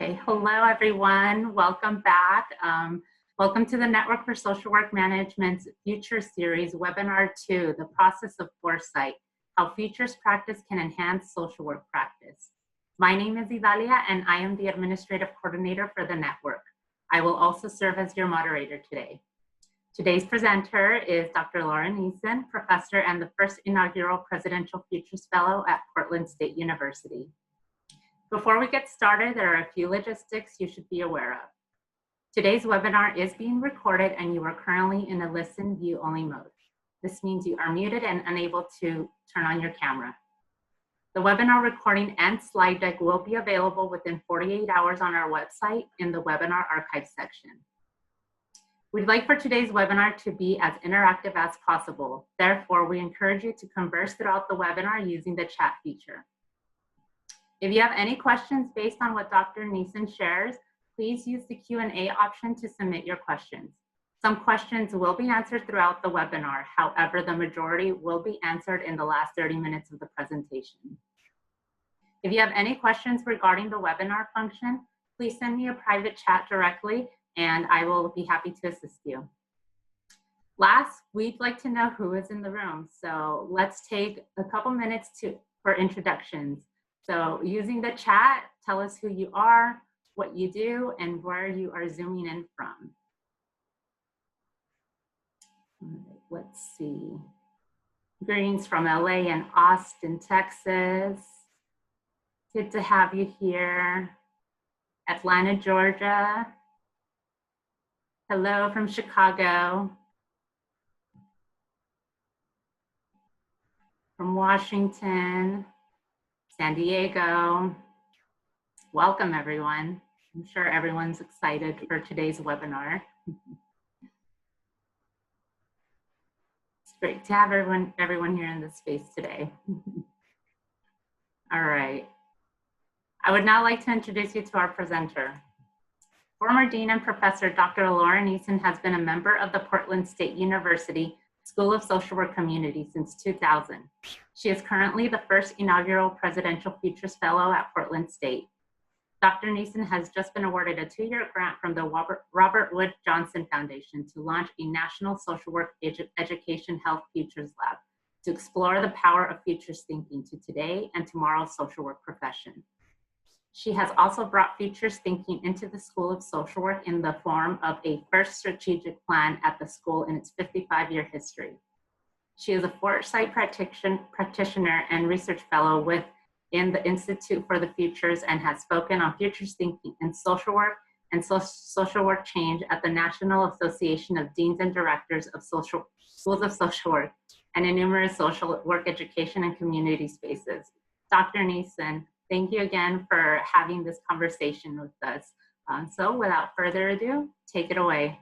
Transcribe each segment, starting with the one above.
Okay, hello everyone, welcome back. Welcome to the Network for Social Work Management's Future Series, Webinar 2, The Process of Foresight, How Futures Practice Can Enhance Social Work Practice. My name is Idalia and I am the Administrative Coordinator for the network. I will also serve as your moderator today. Today's presenter is Dr. Laura Nissen, Professor and the first inaugural Presidential Futures Fellow at Portland State University. Before we get started, there are a few logistics you should be aware of. Today's webinar is being recorded and you are currently in a listen view only mode. This means you are muted and unable to turn on your camera. The webinar recording and slide deck will be available within 48 hours on our website in the webinar archive section. We'd like for today's webinar to be as interactive as possible. Therefore, we encourage you to converse throughout the webinar using the chat feature. If you have any questions based on what Dr. Nissen shares, please use the Q&A option to submit your questions. Some questions will be answered throughout the webinar. However, the majority will be answered in the last 30 minutes of the presentation. If you have any questions regarding the webinar function, please send me a private chat directly and I will be happy to assist you. Last, we'd like to know who is in the room. So let's take a couple minutes for introductions. So using the chat, tell us who you are, what you do, and where you are zooming in from. Let's see. Greetings from LA and Austin, Texas. Good to have you here. Atlanta, Georgia. Hello from Chicago. From Washington, San Diego. Welcome everyone. I'm sure everyone's excited for today's webinar. It's great to have everyone here in this space today. All right. I would now like to introduce you to our presenter. Former Dean and Professor Dr. Laura Nissen has been a member of the Portland State University School of Social Work Community since 2000. She is currently the first inaugural Presidential Futures Fellow at Portland State. Dr. Nissen has just been awarded a 2-year grant from the Robert Wood Johnson Foundation to launch a national social work education health futures lab to explore the power of futures thinking to today and tomorrow's social work profession. She has also brought futures thinking into the School of Social Work in the form of a first strategic plan at the school in its 55-year history. She is a Foresight practitioner and research fellow within the Institute for the Futures and has spoken on futures thinking in social work and social work change at the National Association of Deans and Directors of Schools of Social Work and in numerous social work education and community spaces. Dr. Nissen, thank you again for having this conversation with us. So without further ado, take it away.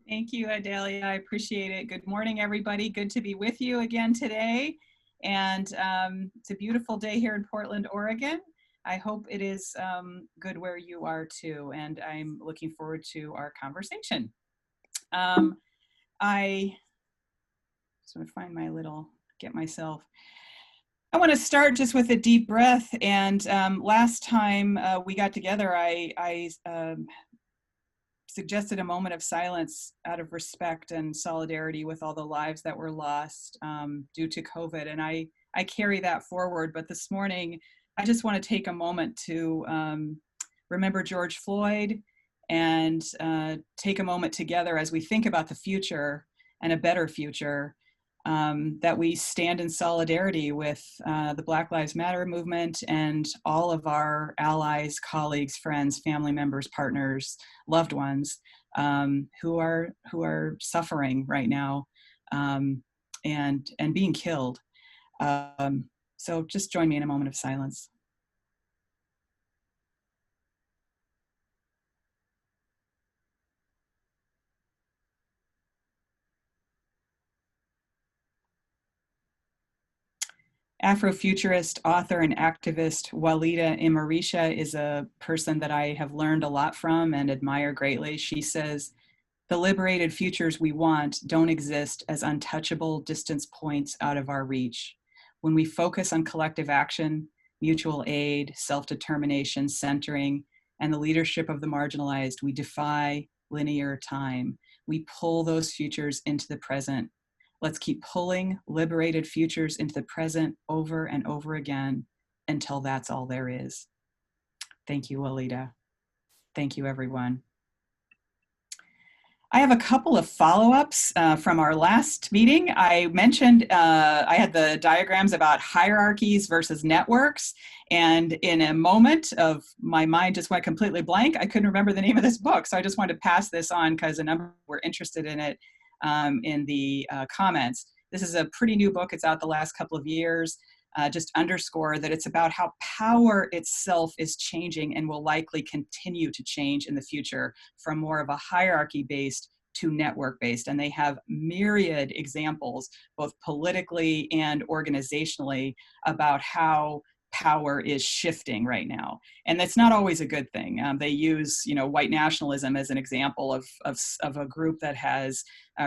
Thank you, Idalia. I appreciate it. Good morning, everybody. Good to be with you again today. And it's a beautiful day here in Portland, Oregon. I hope it is good where you are too. And I'm looking forward to our conversation. I just want to find my I want to start just with a deep breath. And last time we got together, I suggested a moment of silence out of respect and solidarity with all the lives that were lost due to COVID. And I carry that forward. But this morning, I just want to take a moment to remember George Floyd and take a moment together as we think about the future and a better future. That we stand in solidarity with the Black Lives Matter movement and all of our allies, colleagues, friends, family members, partners, loved ones who are suffering right now and being killed. So just join me in a moment of silence. Afrofuturist, author, and activist Walida Imarisha is a person that I have learned a lot from and admire greatly. She says, "The liberated futures we want don't exist as untouchable distance points out of our reach. When we focus on collective action, mutual aid, self-determination, centering, and the leadership of the marginalized, we defy linear time. We pull those futures into the present. Let's keep pulling liberated futures into the present over and over again until that's all there is. Thank you, Alita. Thank you, everyone. I have a couple of follow-ups from our last meeting. I mentioned I had the diagrams about hierarchies versus networks, and in a moment of my mind just went completely blank. I couldn't remember the name of this book, so I just wanted to pass this on because a number were interested in it in the comments. This is a pretty new book. It's out the last couple of years. Just underscore that it's about how power itself is changing and will likely continue to change in the future from more of a hierarchy-based to network-based. And they have myriad examples, both politically and organizationally, about how power is shifting right now. And that's not always a good thing. They use, white nationalism as an example of a group that has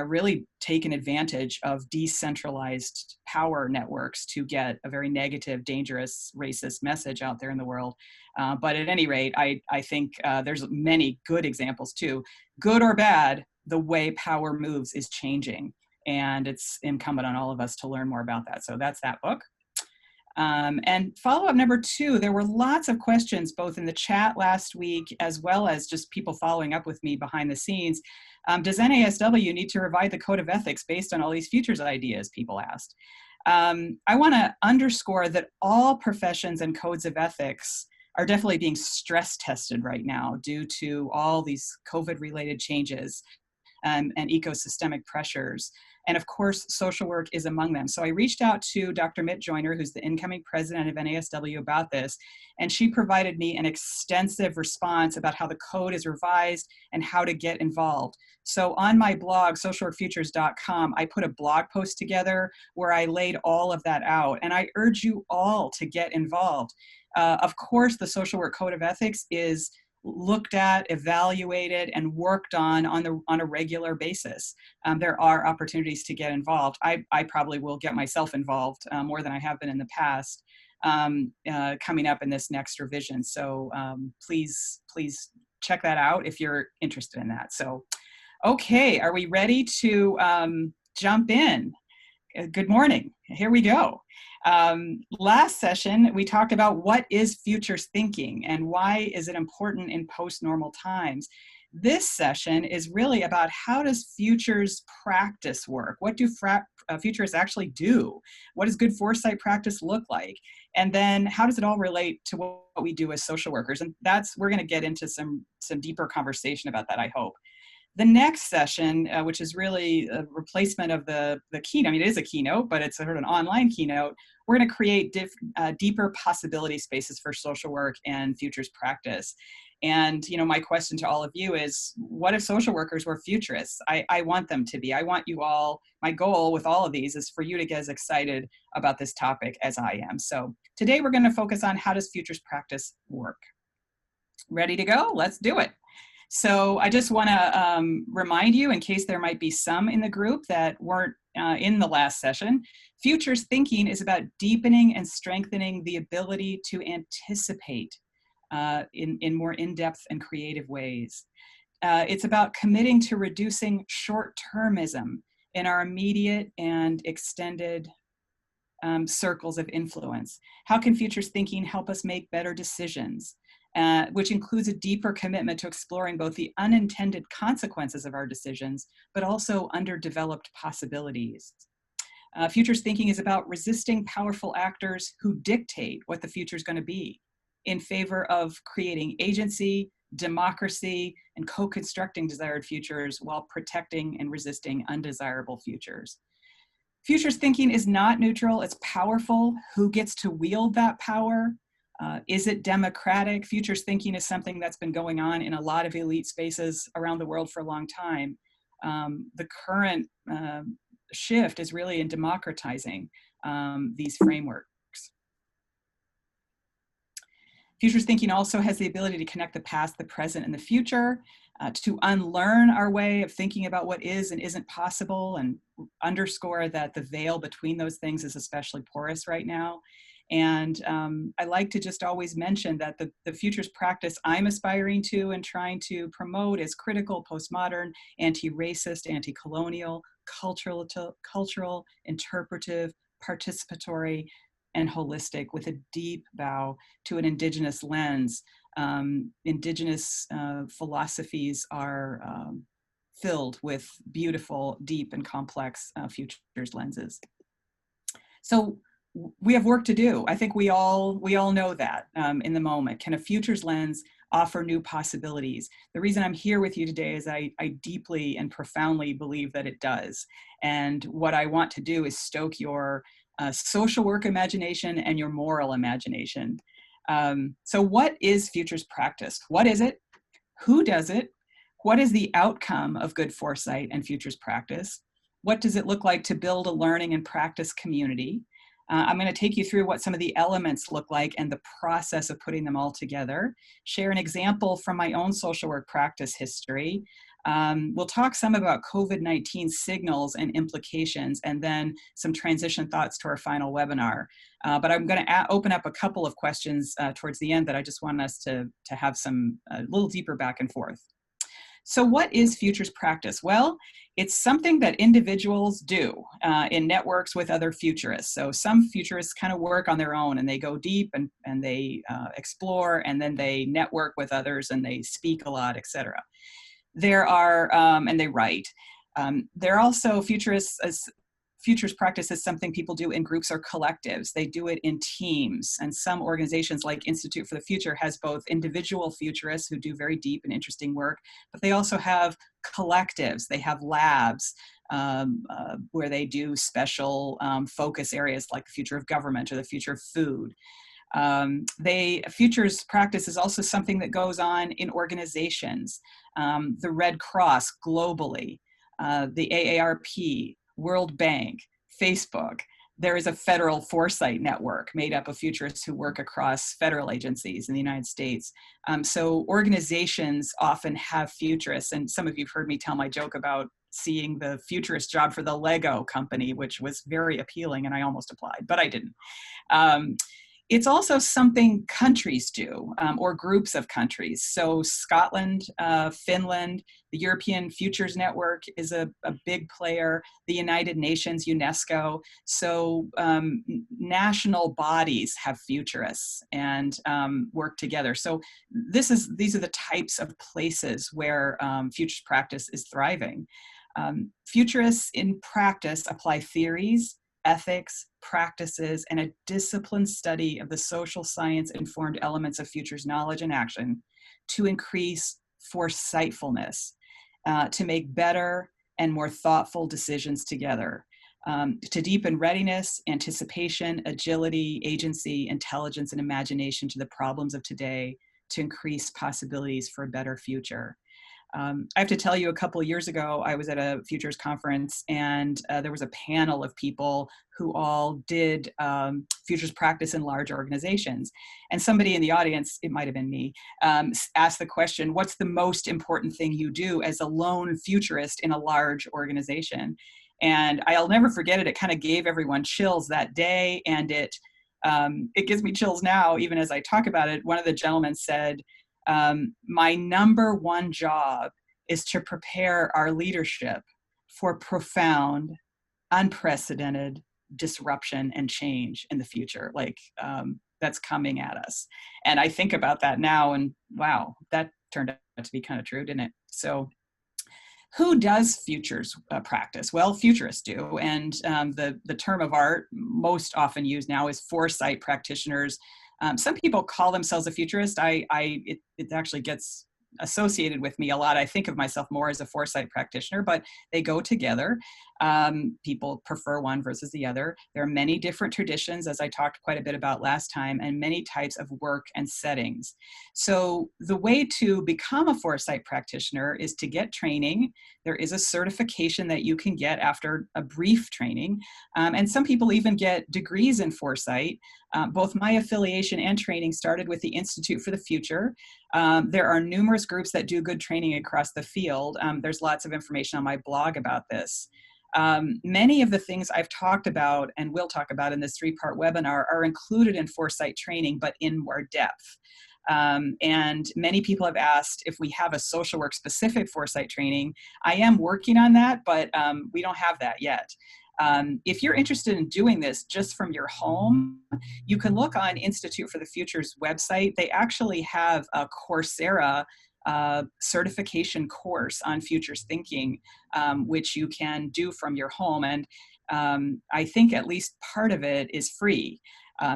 really taken advantage of decentralized power networks to get a very negative, dangerous, racist message out there in the world. But at any rate, I think there's many good examples too. Good or bad, the way power moves is changing. And it's incumbent on all of us to learn more about that. So that's that book. And follow-up number 2, there were lots of questions both in the chat last week as well as just people following up with me behind the scenes. Does NASW need to revise the code of ethics based on all these futures ideas, people asked. I want to underscore that all professions and codes of ethics are definitely being stress tested right now due to all these COVID-related changes and ecosystemic pressures. And of course, social work is among them. So I reached out to Dr. Mitt Joyner, who's the incoming president of NASW, about this, and she provided me an extensive response about how the code is revised and how to get involved. So on my blog, socialworkfutures.com, I put a blog post together where I laid all of that out, and I urge you all to get involved. Of course, the Social Work Code of Ethics is looked at, evaluated, and worked on a regular basis. There are opportunities to get involved. I probably will get myself involved more than I have been in the past coming up in this next revision. So please check that out if you're interested in that. So, okay, are we ready to jump in? Good morning. Here we go. Last session, we talked about what is futures thinking and why is it important in post-normal times. This session is really about how does futures practice work? What do futurists actually do? What does good foresight practice look like? And then how does it all relate to what we do as social workers? And we're going to get into some deeper conversation about that, I hope. The next session, which is really a replacement of the keynote, I mean, it is a keynote, but it's sort of an online keynote. We're going to create deeper possibility spaces for social work and futures practice. And, my question to all of you is, what if social workers were futurists? I want them to be. I want you all, my goal with all of these is for you to get as excited about this topic as I am. So today we're going to focus on how does futures practice work? Ready to go? Let's do it. So I just want to remind you, in case there might be some in the group that weren't in the last session, futures thinking is about deepening and strengthening the ability to anticipate in more in-depth and creative ways. It's about committing to reducing short-termism in our immediate and extended circles of influence. How can futures thinking help us make better decisions? Which includes a deeper commitment to exploring both the unintended consequences of our decisions, but also underdeveloped possibilities. Futures thinking is about resisting powerful actors who dictate what the future is going to be in favor of creating agency, democracy, and co-constructing desired futures while protecting and resisting undesirable futures. Futures thinking is not neutral, it's powerful. Who gets to wield that power? Is it democratic? Futures thinking is something that's been going on in a lot of elite spaces around the world for a long time. The current shift is really in democratizing these frameworks. Futures thinking also has the ability to connect the past, the present, and the future, to unlearn our way of thinking about what is and isn't possible, and underscore that the veil between those things is especially porous right now. And I like to just always mention that the futures practice I'm aspiring to and trying to promote is critical, postmodern, anti-racist, anti-colonial, cultural, interpretive, participatory, and holistic, with a deep bow to an indigenous lens. Indigenous philosophies are filled with beautiful, deep, and complex futures lenses. So we have work to do. I think we all know that in the moment. Can a futures lens offer new possibilities? The reason I'm here with you today is I deeply and profoundly believe that it does. And what I want to do is stoke your social work imagination and your moral imagination. So what is futures practice? What is it? Who does it? What is the outcome of good foresight and futures practice? What does it look like to build a learning and practice community? I'm going to take you through what some of the elements look like and the process of putting them all together. Share an example from my own social work practice history. We'll talk some about COVID-19 signals and implications, and then some transition thoughts to our final webinar. But I'm going to open up a couple of questions towards the end that I just want us to have some a little deeper back and forth. So what is futures practice? Well, it's something that individuals do in networks with other futurists. So some futurists kind of work on their own and they go deep and they explore, and then they network with others and they speak a lot, etc. There are, and they write. There are also futurists, futures practice is something people do in groups or collectives. They do it in teams. And some organizations like Institute for the Future has both individual futurists who do very deep and interesting work, but they also have collectives. They have labs where they do special focus areas like the future of government or the future of food. Futures practice is also something that goes on in organizations. The Red Cross globally, the AARP, World Bank, Facebook. There is a federal foresight network made up of futurists who work across federal agencies in the United States. So organizations often have futurists, and some of you have heard me tell my joke about seeing the futurist job for the Lego company, which was very appealing, and I almost applied, but I didn't. It's also something countries do, or groups of countries. So Scotland, Finland, the European Futures Network is a big player, the United Nations, UNESCO. So national bodies have futurists and work together. So these are the types of places where futures practice is thriving. Futurists in practice apply theories, ethics, practices, and a disciplined study of the social science-informed elements of futures knowledge and action to increase foresightfulness, to make better and more thoughtful decisions together, to deepen readiness, anticipation, agility, agency, intelligence, and imagination to the problems of today, to increase possibilities for a better future. I have to tell you, a couple of years ago, I was at a futures conference, and there was a panel of people who all did futures practice in large organizations. And somebody in the audience, it might have been me, asked the question, what's the most important thing you do as a lone futurist in a large organization? And I'll never forget it. It kind of gave everyone chills that day, and it gives me chills now, even as I talk about it. One of the gentlemen said, my number one job is to prepare our leadership for profound, unprecedented disruption and change in the future. Like that's coming at us. And I think about that now, and wow, that turned out to be kind of true, didn't it? So who does futures practice? Well, futurists do. And the term of art most often used now is foresight practitioners. Some people call themselves a futurist. It actually gets associated with me a lot. I think of myself more as a foresight practitioner, but they go together. People prefer one versus the other. There are many different traditions, as I talked quite a bit about last time, and many types of work and settings. So the way to become a foresight practitioner is to get training. There is a certification that you can get after a brief training. And some people even get degrees in foresight. Both my affiliation and training started with the Institute for the Future. There are numerous groups that do good training across the field. There's lots of information on my blog about this. Many of the things I've talked about and will talk about in this 3-part webinar are included in foresight training, but in more depth. And many people have asked if we have a social work specific foresight training. I am working on that, but we don't have that yet. If you're interested in doing this just from your home, you can look on Institute for the Future's website. They actually have a Coursera certification course on futures thinking, which you can do from your home. And I think at least part of it is free.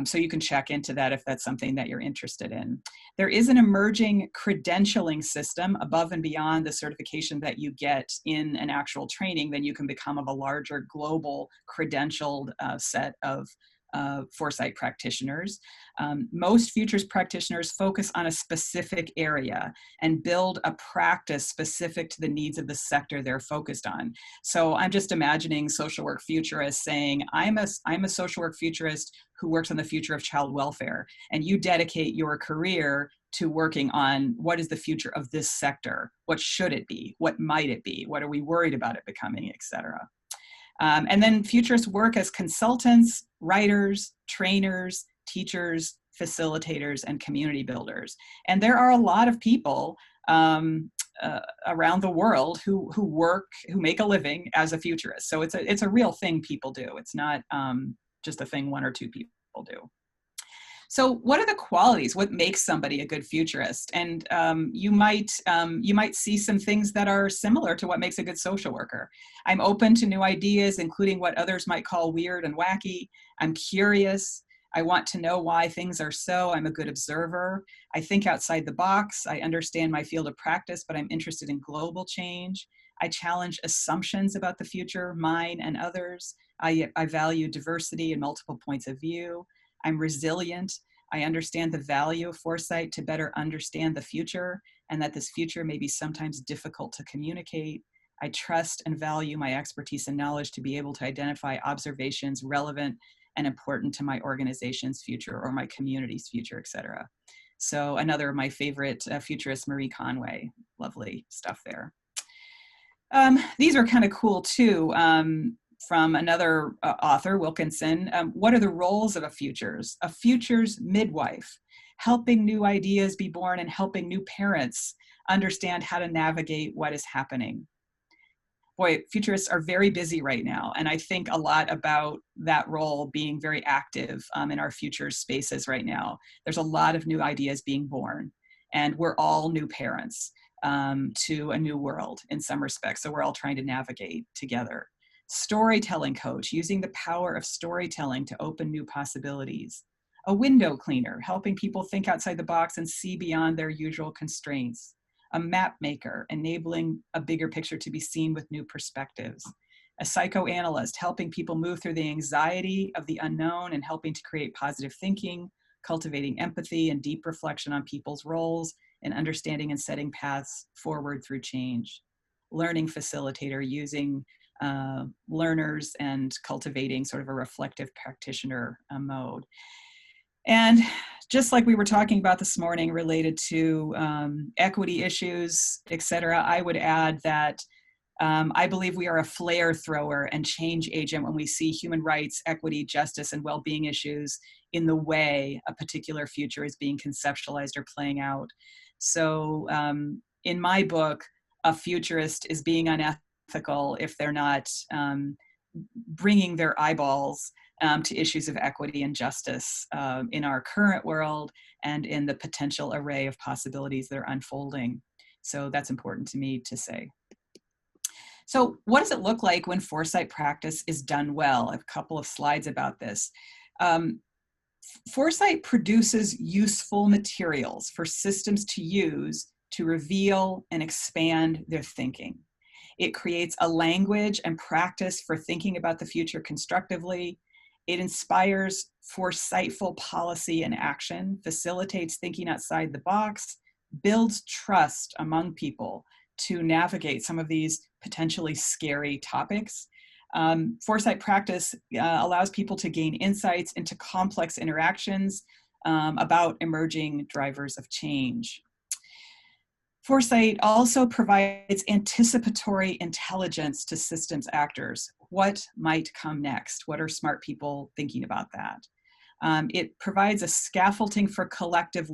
So you can check into that if that's something that you're interested in. There is an emerging credentialing system above and beyond the certification that you get in an actual training. Then you can become of a larger global credentialed set of foresight practitioners. Most futures practitioners focus on a specific area and build a practice specific to the needs of the sector they're focused on. So I'm just imagining social work futurists saying, I'm a social work futurist who works on the future of child welfare, and you dedicate your career to working on what is the future of this sector, what should it be, what might it be, what are we worried about it becoming, etc. And then futurists work as consultants, writers, trainers, teachers, facilitators, and community builders. And there are a lot of people around the world who make a living as a futurist. So it's a real thing people do. It's not just a thing 1 or 2 people do. So what are the qualities? What makes somebody a good futurist? And you might see some things that are similar to what makes a good social worker. I'm open to new ideas, including what others might call weird and wacky. I'm curious. I want to know why things are so. I'm a good observer. I think outside the box. I understand my field of practice, but I'm interested in global change. I challenge assumptions about the future, mine and others. I value diversity and multiple points of view. I'm resilient. I understand the value of foresight to better understand the future, and that this future may be sometimes difficult to communicate. I trust and value my expertise and knowledge to be able to identify observations relevant and important to my organization's future or my community's future, etc. So another of my favorite futurists, Marie Conway. Lovely stuff there. These are kind of cool too. From another author, Wilkinson, what are the roles of a futures midwife, helping new ideas be born and helping new parents understand how to navigate what is happening. Boy, futurists are very busy right now, and I think a lot about that role being very active in our futures spaces right now. There's a lot of new ideas being born, and we're all new parents to a new world in some respects, so we're all trying to navigate together. Storytelling coach, using the power of storytelling to open new possibilities. A window cleaner, helping people think outside the box and see beyond their usual constraints. A map maker, enabling a bigger picture to be seen with new perspectives. A psychoanalyst, helping people move through the anxiety of the unknown and helping to create positive thinking, cultivating empathy and deep reflection on people's roles, and understanding and setting paths forward through change. Learning facilitator, using learners and cultivating sort of a reflective practitioner mode. And just like we were talking about this morning related to equity issues, et cetera, I would add that I believe we are a flare thrower and change agent when we see human rights, equity, justice, and well-being issues in the way a particular future is being conceptualized or playing out. So in my book, a futurist is being unethical if they're not bringing their eyeballs to issues of equity and justice in our current world and in the potential array of possibilities that are unfolding. So that's important to me to say. So what does it look like when foresight practice is done well? I have a couple of slides about this. Foresight produces useful materials for systems to use to reveal and expand their thinking. It creates a language and practice for thinking about the future constructively. It inspires foresightful policy and action, facilitates thinking outside the box, builds trust among people to navigate some of these potentially scary topics. Foresight practice allows people to gain insights into complex interactions about emerging drivers of change. Foresight also provides anticipatory intelligence to systems actors. what might come next? What are smart people thinking about that? It provides a scaffolding for collective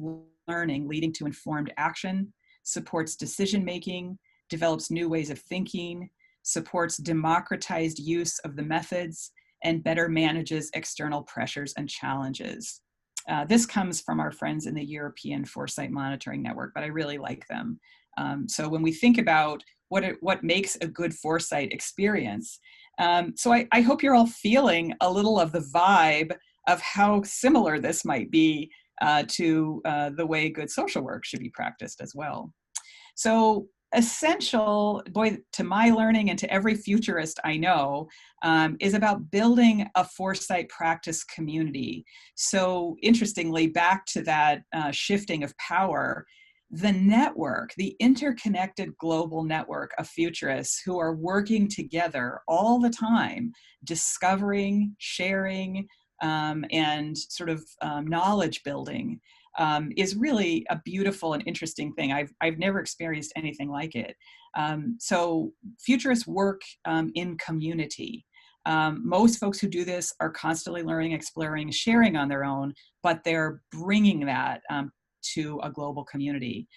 learning, leading to informed action, supports decision-making, develops new ways of thinking, supports democratized use of the methods, and better manages external pressures and challenges. This comes from our friends in the European Foresight Monitoring Network, but I really like them. So when we think about what makes a good foresight experience, so I hope you're all feeling a little of the vibe of how similar this might be to the way good social work should be practiced as well. So essential, boy, to my learning and to every futurist I know, is about building a foresight practice community. So interestingly, back to that shifting of power, the network, the interconnected global network of futurists who are working together all the time, discovering, sharing, and sort of knowledge building, is really a beautiful and interesting thing. I've never experienced anything like it. So futurists work in community. Most folks who do this are constantly learning, exploring, sharing on their own, but they're bringing that to a global community.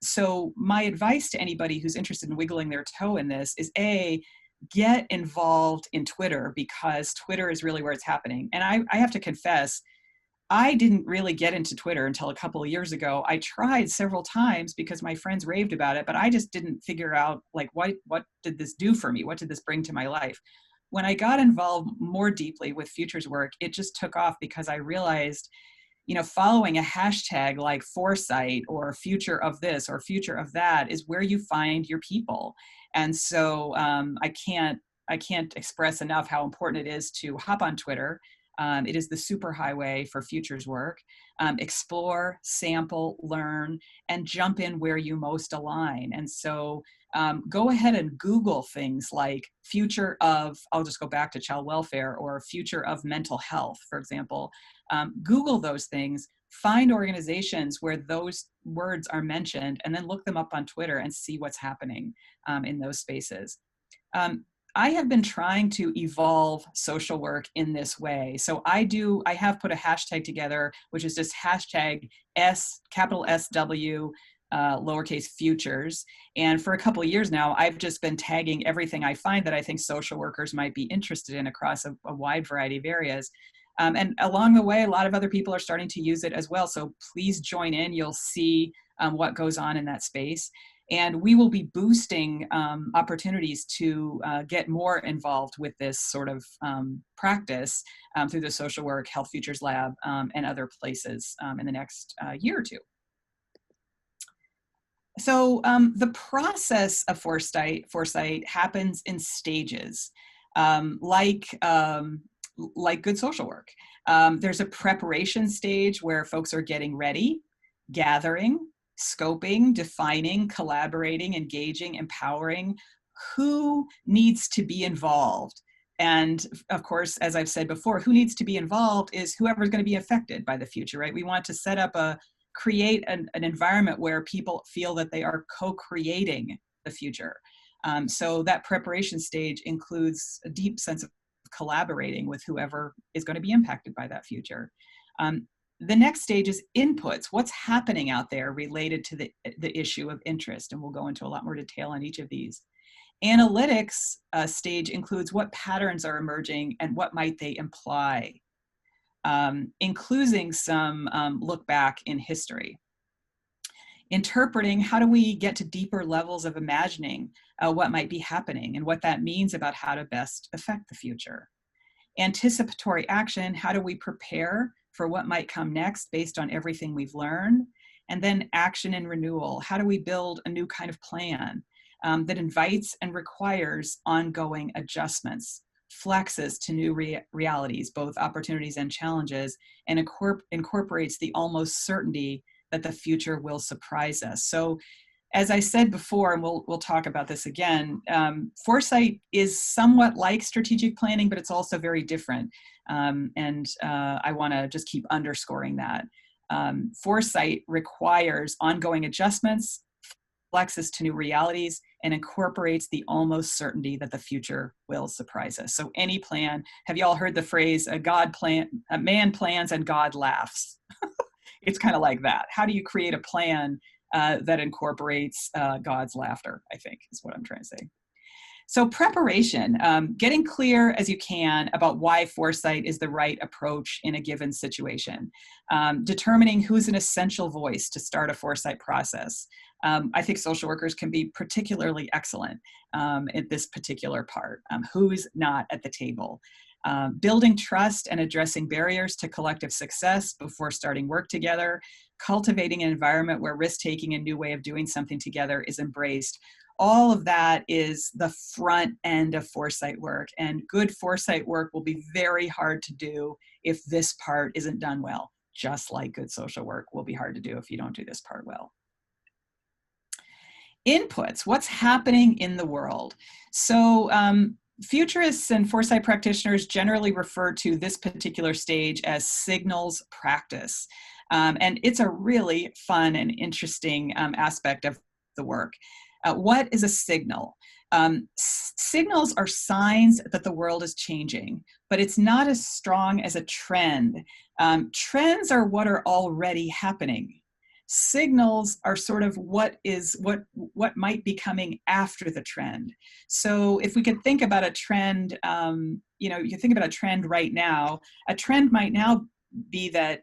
So my advice to anybody who's interested in wiggling their toe in this is get involved in Twitter, because Twitter is really where it's happening. And I have to confess, I didn't really get into Twitter until a couple of years ago. I tried several times because my friends raved about it, but I just didn't figure out, like, what did this do for me? What did this bring to my life? When I got involved more deeply with futures work, it just took off because I realized, following a hashtag like foresight or future of this or future of that is where you find your people. And so I can't express enough how important it is to hop on Twitter. It is the superhighway for futures work. Explore, sample, learn, and jump in where you most align. And so go ahead and Google things like future of, I'll just go back to child welfare, or future of mental health, for example. Google those things, find organizations where those words are mentioned, and then look them up on Twitter and see what's happening in those spaces. I have been trying to evolve social work in this way. So I have put a hashtag together, which is just hashtag capital SW, lowercase futures. And for a couple of years now, I've just been tagging everything I find that I think social workers might be interested in across a wide variety of areas. And along the way, a lot of other people are starting to use it as well. So please join in. You'll see what goes on in that space. And we will be boosting opportunities to get more involved with this sort of practice through the Social Work Health Futures Lab and other places in the next year or two. So the process of foresight happens in stages, like good social work. There's a preparation stage where folks are getting ready, gathering, scoping, defining, collaborating, engaging, empowering. Who needs to be involved? And of course, as I've said before, who needs to be involved is whoever's going to be affected by the future, right? We want to set up create an environment where people feel that they are co-creating the future. So that preparation stage includes a deep sense of collaborating with whoever is going to be impacted by that future. The next stage is inputs. What's happening out there related to the issue of interest? And we'll go into a lot more detail on each of these. Analytics stage includes what patterns are emerging and what might they imply, including some look back in history. Interpreting, how do we get to deeper levels of imagining what might be happening and what that means about how to best affect the future. Anticipatory action, how do we prepare for what might come next based on everything we've learned? And then action and renewal, how do we build a new kind of plan that invites and requires ongoing adjustments, flexes to new realities, both opportunities and challenges, and incorporates the almost certainty that the future will surprise us. So as I said before, and we'll talk about this again, foresight is somewhat like strategic planning, but it's also very different. I want to just keep underscoring that. Foresight requires ongoing adjustments, flexes to new realities, and incorporates the almost certainty that the future will surprise us. So any plan, have you all heard the phrase, a man plans and God laughs? It's kind of like that. How do you create a plan that incorporates God's laughter, I think is what I'm trying to say. So preparation, getting clear as you can about why foresight is the right approach in a given situation. Determining who's an essential voice to start a foresight process. I think social workers can be particularly excellent at this particular part. Who's not at the table. Building trust and addressing barriers to collective success before starting work together. Cultivating an environment where risk-taking and new way of doing something together is embraced. All of that is the front end of foresight work, and good foresight work will be very hard to do if this part isn't done well, just like good social work will be hard to do if you don't do this part well. Inputs, what's happening in the world? So futurists and foresight practitioners generally refer to this particular stage as signals practice. And it's a really fun and interesting aspect of the work. What is a signal? Signals are signs that the world is changing, but it's not as strong as a trend. Trends are what are already happening. Signals are sort of what might be coming after the trend. So if we could think about a trend, you think about a trend right now, a trend might now be that,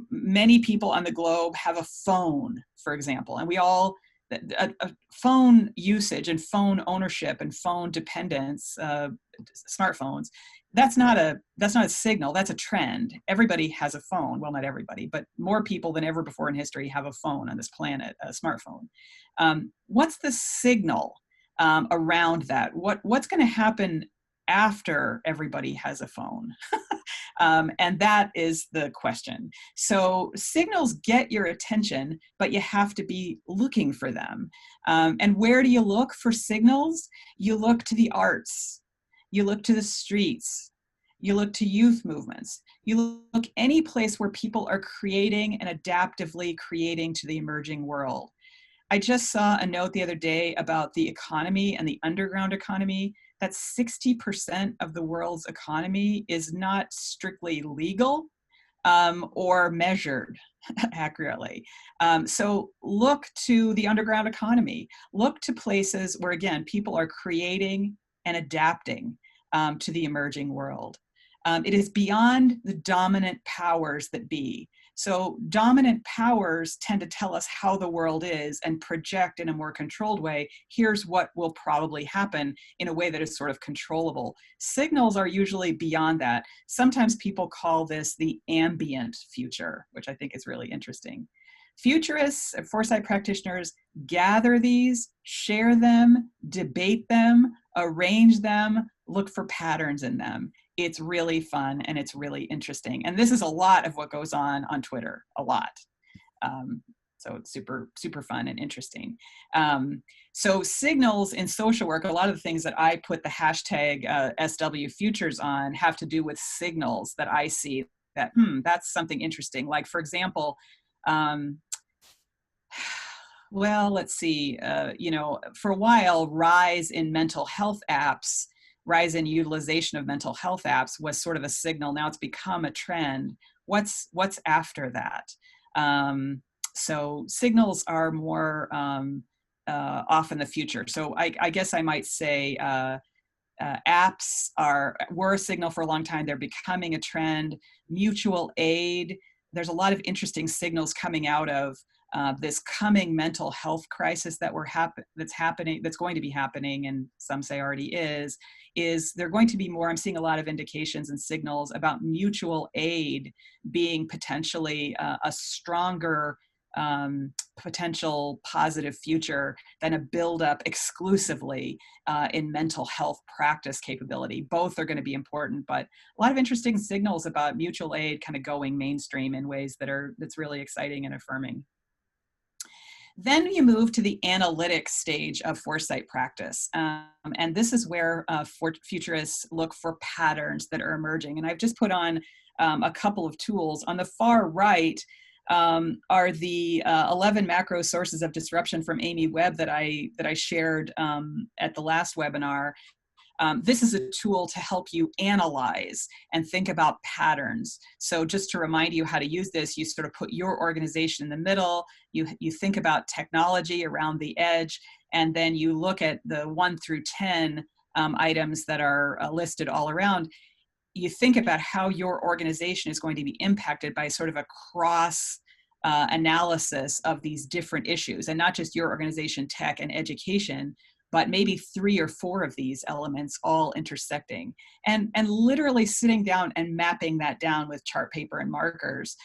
many people on the globe have a phone, for example, and we all, a phone usage and phone ownership and phone dependence, smartphones, that's not a signal, that's a trend. Everybody has a phone. Well, not everybody, but more people than ever before in history have a phone on this planet, a smartphone. What's the signal around that? What's going to happen after everybody has a phone? And that is the question. So signals get your attention, but you have to be looking for them. And where do you look for signals? You look to the arts. You look to the streets. You look to youth movements. You look any place where people are creating and adaptively creating to the emerging world. I just saw a note the other day about the economy and the underground economy, that 60% of the world's economy is not strictly legal or measured accurately. So look to the underground economy. Look to places where, again, people are creating and adapting to the emerging world. It is beyond the dominant powers that be. So dominant powers tend to tell us how the world is and project in a more controlled way. Here's what will probably happen in a way that is sort of controllable. Signals are usually beyond that. Sometimes people call this the ambient future, which I think is really interesting. Futurists and foresight practitioners gather these, share them, debate them, arrange them, look for patterns in them. It's really fun and it's really interesting. And this is a lot of what goes on Twitter, a lot. So it's super, super fun and interesting. So signals in social work, a lot of the things that I put the hashtag SW Futures on have to do with signals that I see that, that's something interesting. Like, for example, well, let's see, for a while, rise in utilization of mental health apps was sort of a signal. Now it's become a trend. What's after that? So signals are more off in the future. So I guess I might say apps were a signal for a long time. They're becoming a trend. Mutual aid. There's a lot of interesting signals coming out of this coming mental health crisis that's going to be happening, and some say already is there going to be more. I'm seeing a lot of indications and signals about mutual aid being potentially a stronger potential positive future than a buildup exclusively in mental health practice capability. Both are going to be important, but a lot of interesting signals about mutual aid kind of going mainstream in ways that's really exciting and affirming. Then you move to the analytic stage of foresight practice. And this is where futurists look for patterns that are emerging. And I've just put on a couple of tools. On the far right, are the 11 macro sources of disruption from Amy Webb that I shared at the last webinar. This is a tool to help you analyze and think about patterns. So just to remind you how to use this, you sort of put your organization in the middle, you think about technology around the edge, and then you look at the 1 through 10 items that are listed all around. You think about how your organization is going to be impacted by sort of a cross analysis of these different issues, and not just your organization, tech, and education, but maybe 3 or 4 of these elements all intersecting, and literally sitting down and mapping that down with chart paper and markers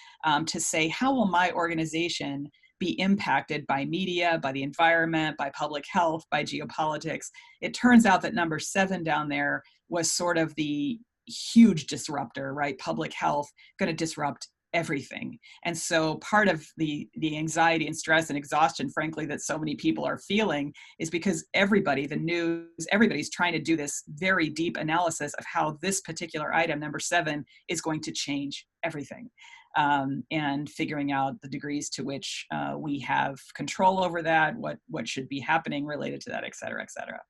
to say, how will my organization be impacted by media, by the environment, by public health, by geopolitics? It turns out that number 7 down there was sort of the huge disruptor, right? Public health going to disrupt everything. And so part of the anxiety and stress and exhaustion, frankly, that so many people are feeling is because everybody, the news, everybody's trying to do this very deep analysis of how this particular item, number 7, is going to change everything. And figuring out the degrees to which we have control over that, what should be happening related to that, et cetera, et cetera.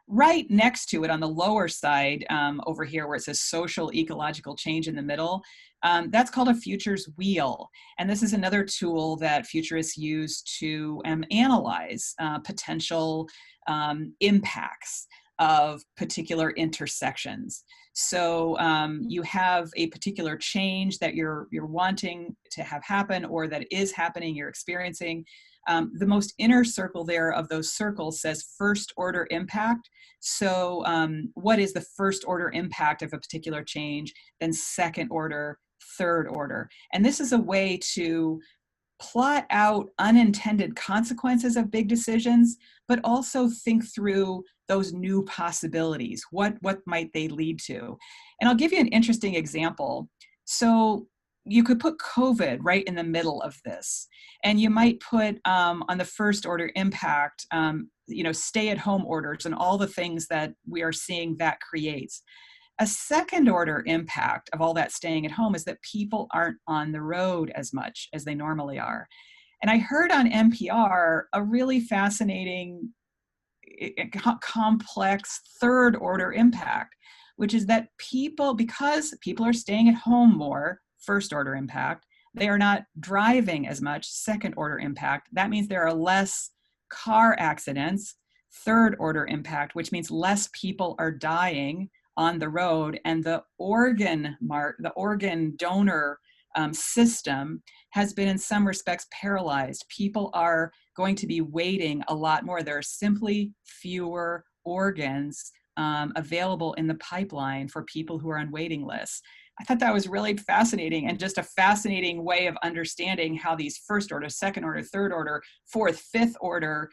Right next to it on the lower side over here where it says social ecological change in the middle, that's called a futures wheel. And this is another tool that futurists use to analyze potential impacts of particular intersections. So you have a particular change that you're wanting to have happen, or that is happening, you're experiencing. The most inner circle there of those circles says first order impact. So what is the first order impact of a particular change, then second order, third order. And this is a way to plot out unintended consequences of big decisions, but also think through those new possibilities. What might they lead to? And I'll give you an interesting example. So you could put COVID right in the middle of this, and you might put on the first order impact, stay-at-home orders and all the things that we are seeing that creates. A second order impact of all that staying at home is that people aren't on the road as much as they normally are. And I heard on NPR a really fascinating, complex third order impact, which is that because people are staying at home more, first order impact, they are not driving as much, second order impact. That means there are less car accidents, third order impact, which means less people are dying on the road, and the organ donor system has been in some respects paralyzed. People are going to be waiting a lot more. There are simply fewer organs available in the pipeline for people who are on waiting lists. I thought that was really fascinating, and just a fascinating way of understanding how these first order, second order, third order, fourth, fifth order,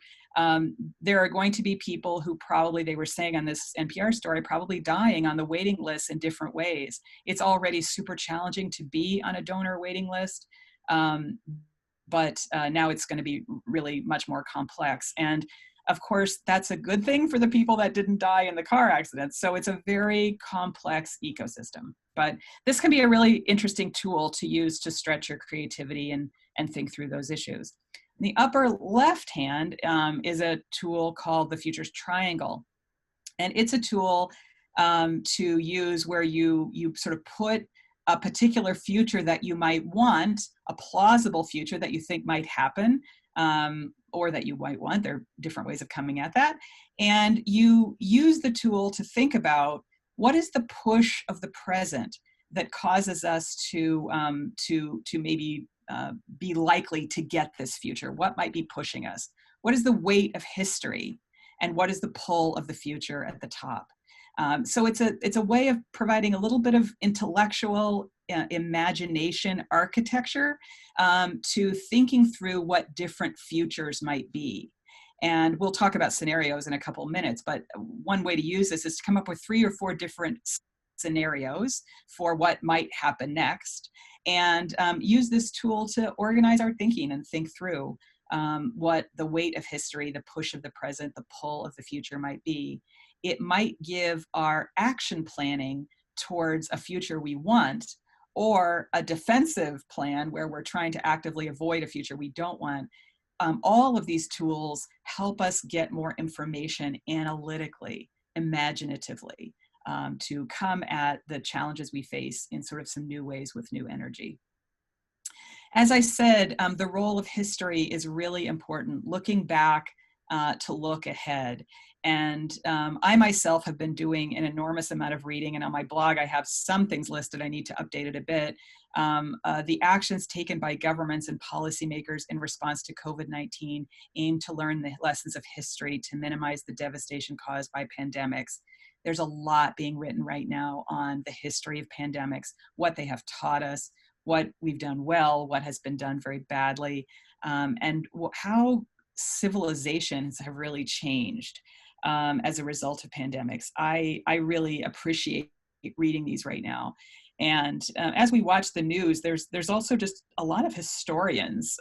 there are going to be people who probably, they were saying on this NPR story, probably dying on the waiting list in different ways. It's already super challenging to be on a donor waiting list, but now it's going to be really much more complex. And of course, that's a good thing for the people that didn't die in the car accidents. So it's a very complex ecosystem. But this can be a really interesting tool to use to stretch your creativity and think through those issues. In the upper left hand is a tool called the Futures Triangle. And it's a tool to use where you sort of put a particular future that you might want, a plausible future that you think might happen, or that you might want. There are different ways of coming at that. And you use the tool to think about what is the push of the present that causes us to maybe be likely to get this future. What might be pushing us? What is the weight of history? And what is the pull of the future at the top? So it's a way of providing a little bit of intellectual imagination architecture to thinking through what different futures might be. And we'll talk about scenarios in a couple of minutes, but one way to use this is to come up with 3 or 4 different scenarios for what might happen next, and use this tool to organize our thinking and think through what the weight of history, the push of the present, the pull of the future might be. It might give our action planning towards a future we want or a defensive plan where we're trying to actively avoid a future we don't want. All of these tools help us get more information analytically, imaginatively, to come at the challenges we face in sort of some new ways with new energy. As I said, the role of history is really important, looking back to look ahead. And I myself have been doing an enormous amount of reading, and on my blog I have some things listed. I need to update it a bit. The actions taken by governments and policymakers in response to COVID-19 aim to learn the lessons of history to minimize the devastation caused by pandemics. There's a lot being written right now on the history of pandemics, what they have taught us, what we've done well, what has been done very badly, and how civilizations have really changed as a result of pandemics. I really appreciate reading these right now. And as we watch the news, there's also just a lot of historians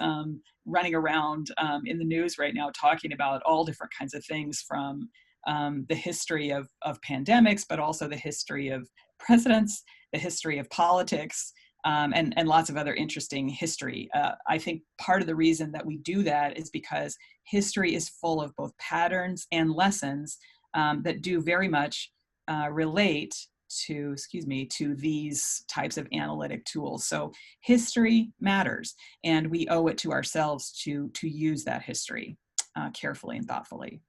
running around in the news right now talking about all different kinds of things, from the history of pandemics, but also the history of presidents, the history of politics, and lots of other interesting history. I think part of the reason that we do that is because history is full of both patterns and lessons that do very much relate to these types of analytic tools. So history matters, and we owe it to ourselves to use that history carefully and thoughtfully.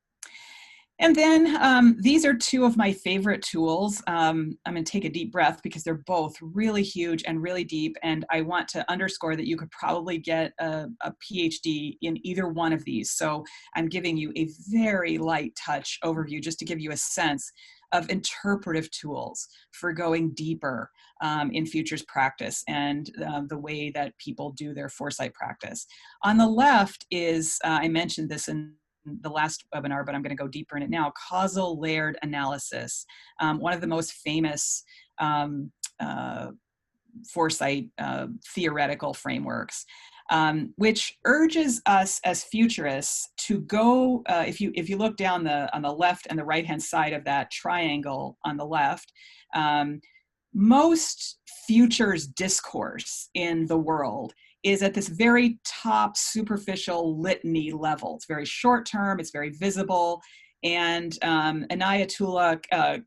And then these are two of my favorite tools. I'm going to take a deep breath because they're both really huge and really deep. And I want to underscore that you could probably get a PhD in either one of these. So I'm giving you a very light touch overview just to give you a sense of interpretive tools for going deeper in futures practice and the way that people do their foresight practice. On the left is, I mentioned this in the last webinar, but I'm going to go deeper in it now, causal layered analysis, one of the most famous foresight theoretical frameworks, which urges us as futurists to go, if you look down on the left and the right hand side of that triangle on the left, most futures discourse in the world is at this very top superficial litany level. It's very short term, it's very visible. And Anayatullah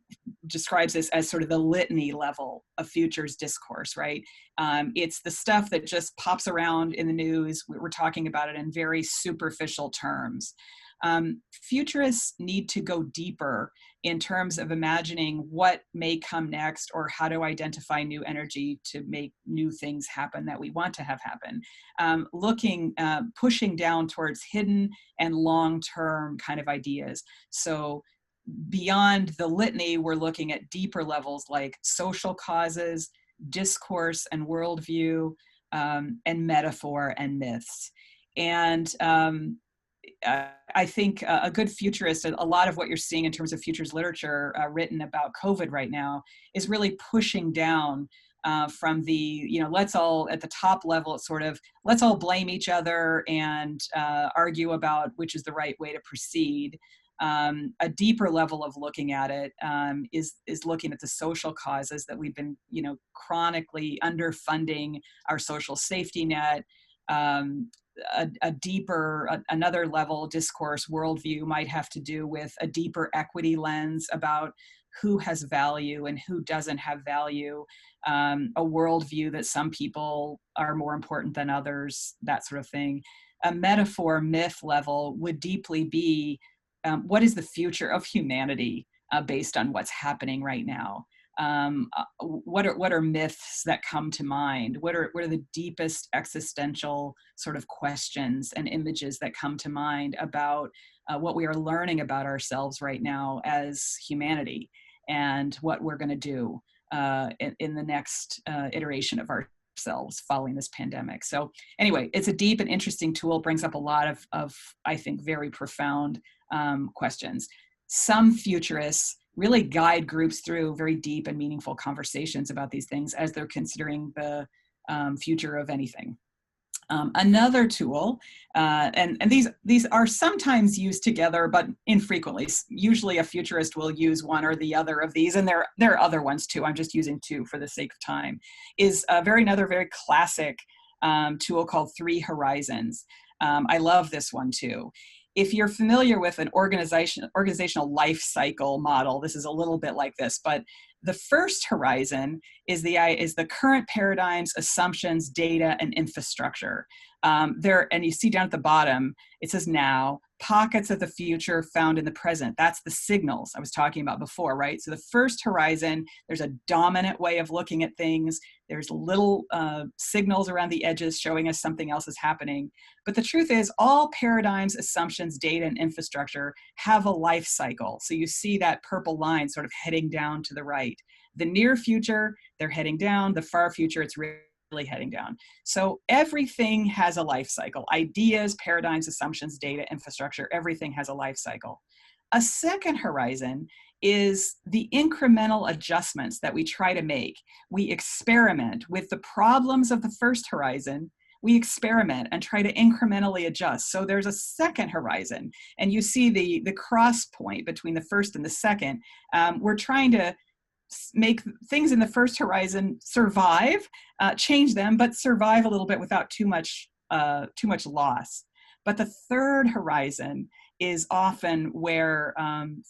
describes this as sort of the litany level of futures discourse, right? It's the stuff that just pops around in the news. We're talking about it in very superficial terms. Futurists need to go deeper in terms of imagining what may come next, or how to identify new energy to make new things happen that we want to have happen. Pushing down towards hidden and long-term kind of ideas. So beyond the litany, we're looking at deeper levels like social causes, discourse and worldview, and metaphor and myths. And I think a good futurist, a lot of what you're seeing in terms of futures literature written about COVID right now is really pushing down from the, let's all, at the top level, it's sort of, let's all blame each other and argue about which is the right way to proceed. A deeper level of looking at it is looking at the social causes that we've been, chronically underfunding our social safety net. Another level discourse worldview might have to do with a deeper equity lens about who has value and who doesn't have value, a worldview that some people are more important than others, that sort of thing. A metaphor myth level would deeply be what is the future of humanity based on what's happening right now? What are myths that come to mind? What are the deepest existential sort of questions and images that come to mind about what we are learning about ourselves right now as humanity, and what we're going to do in the next iteration of ourselves following this pandemic? So anyway, it's a deep and interesting tool, brings up a lot of I think, very profound questions. Some futurists really guide groups through very deep and meaningful conversations about these things as they're considering the future of anything. Another tool, and these are sometimes used together, but infrequently. Usually a futurist will use one or the other of these, and there are other ones too. I'm just using two for the sake of time. Is another very classic tool called 3 Horizons. I love this one too. If you're familiar with an organizational life cycle model, this is a little bit like this, but the first horizon is the current paradigms, assumptions, data, and infrastructure. And you see down at the bottom, it says now, pockets of the future found in the present. That's the signals I was talking about before, right? So the first horizon, there's a dominant way of looking at things. There's little signals around the edges showing us something else is happening. But the truth is, all paradigms, assumptions, data, and infrastructure have a life cycle. So you see that purple line sort of heading down to the right. The near future, they're heading down. The far future, it's really heading down. So everything has a life cycle. Ideas, paradigms, assumptions, data, infrastructure, everything has a life cycle. A second horizon is the incremental adjustments that we try to make. We experiment with the problems of the first horizon. We experiment and try to incrementally adjust. So there's a second horizon, and you see the cross point between the first and the second. We're trying to make things in the first horizon survive, change them, but survive a little bit without too much loss. But the third horizon is often where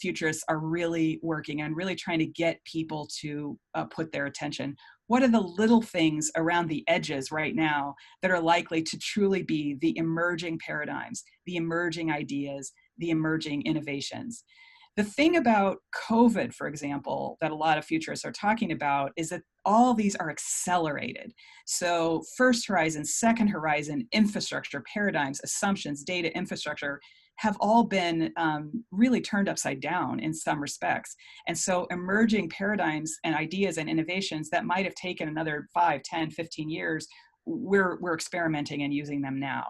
futurists are really working and really trying to get people to put their attention. What are the little things around the edges right now that are likely to truly be the emerging paradigms, the emerging ideas, the emerging innovations? The thing about COVID, for example, that a lot of futurists are talking about is that all these are accelerated. So first horizon, second horizon, infrastructure, paradigms, assumptions, data, infrastructure have all been really turned upside down in some respects. And so emerging paradigms and ideas and innovations that might have taken another 5, 10, 15 years, we're experimenting and using them now.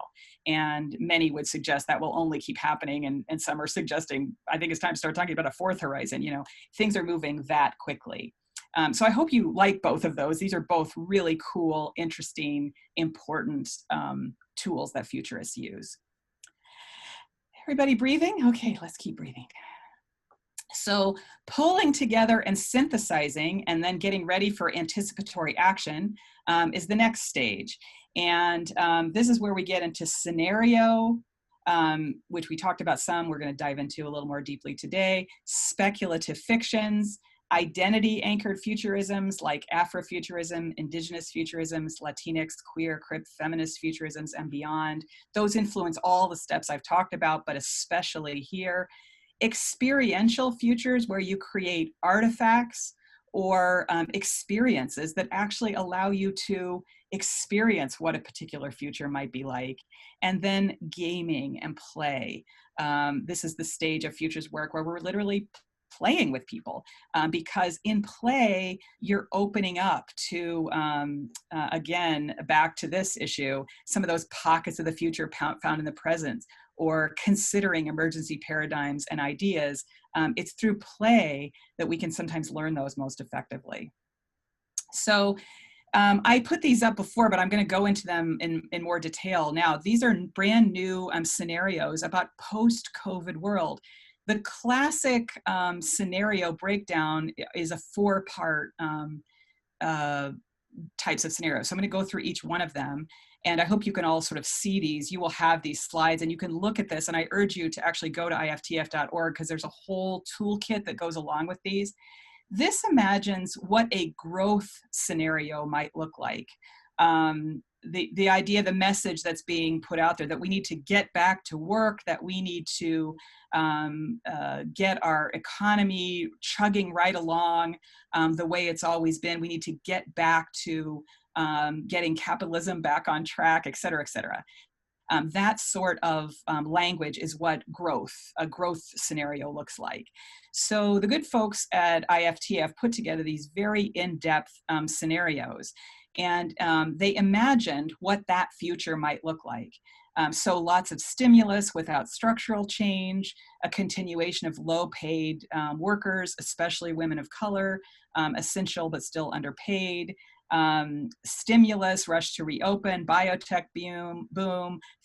And many would suggest that will only keep happening. And some are suggesting, I think it's time to start talking about a fourth horizon. You know, things are moving that quickly. So I hope you like both of those. These are both really cool, interesting, important tools that futurists use. Everybody breathing? Okay, let's keep breathing. So pulling together and synthesizing and then getting ready for anticipatory action is the next stage. And this is where we get into scenario, which we talked about some, we're going to dive into a little more deeply today, speculative fictions, identity-anchored futurisms like Afrofuturism, Indigenous futurisms, Latinx, queer, crip, feminist futurisms, and beyond. Those influence all the steps I've talked about, but especially here. Experiential futures, where you create artifacts or experiences that actually allow you to experience what a particular future might be like. And then gaming and play. This is the stage of futures work where we're literally playing with people, because in play, you're opening up to, again, back to this issue, some of those pockets of the future found in the present, or considering emergency paradigms and ideas. It's through play that we can sometimes learn those most effectively. So I put these up before, but I'm going to go into them in more detail now. These are brand new scenarios about post-COVID world. The classic scenario breakdown is a 4-part types of scenarios. So I'm going to go through each one of them, and I hope you can all sort of see these. You will have these slides and you can look at this, and I urge you to actually go to iftf.org because there's a whole toolkit that goes along with these. This imagines what a growth scenario might look like. The idea, the message that's being put out there, that we need to get back to work, that we need to get our economy chugging right along the way it's always been. We need to get back to getting capitalism back on track, et cetera, et cetera. That sort of language is what a growth scenario looks like. So the good folks at IFTF put together these very in-depth scenarios, and they imagined what that future might look like. So lots of stimulus without structural change, a continuation of low-paid workers, especially women of color, essential but still underpaid, Stimulus, rush to reopen, biotech boom,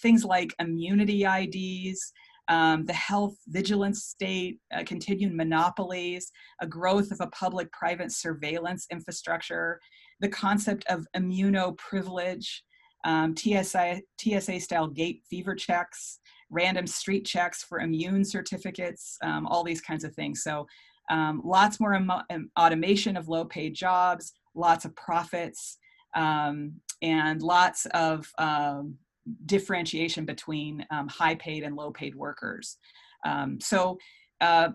things like immunity IDs, the health vigilance state, continued monopolies, a growth of a public-private surveillance infrastructure, the concept of immunoprivilege, TSA-style gate fever checks, random street checks for immune certificates, all these kinds of things. So lots more automation of low-paid jobs, lots of profits, and lots of differentiation between high-paid and low-paid workers.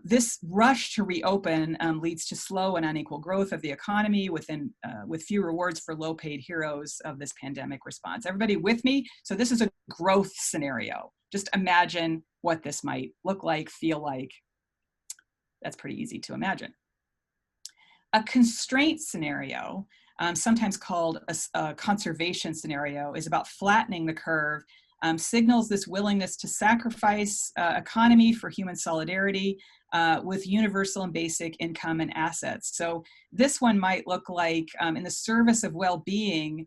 This rush to reopen leads to slow and unequal growth of the economy with few rewards for low-paid heroes of this pandemic response. Everybody with me? So this is a growth scenario. Just imagine what this might look like, feel like. That's pretty easy to imagine. A constraint scenario, sometimes called a conservation scenario, is about flattening the curve, signals this willingness to sacrifice economy for human solidarity with universal and basic income and assets. So this one might look like, in the service of well-being,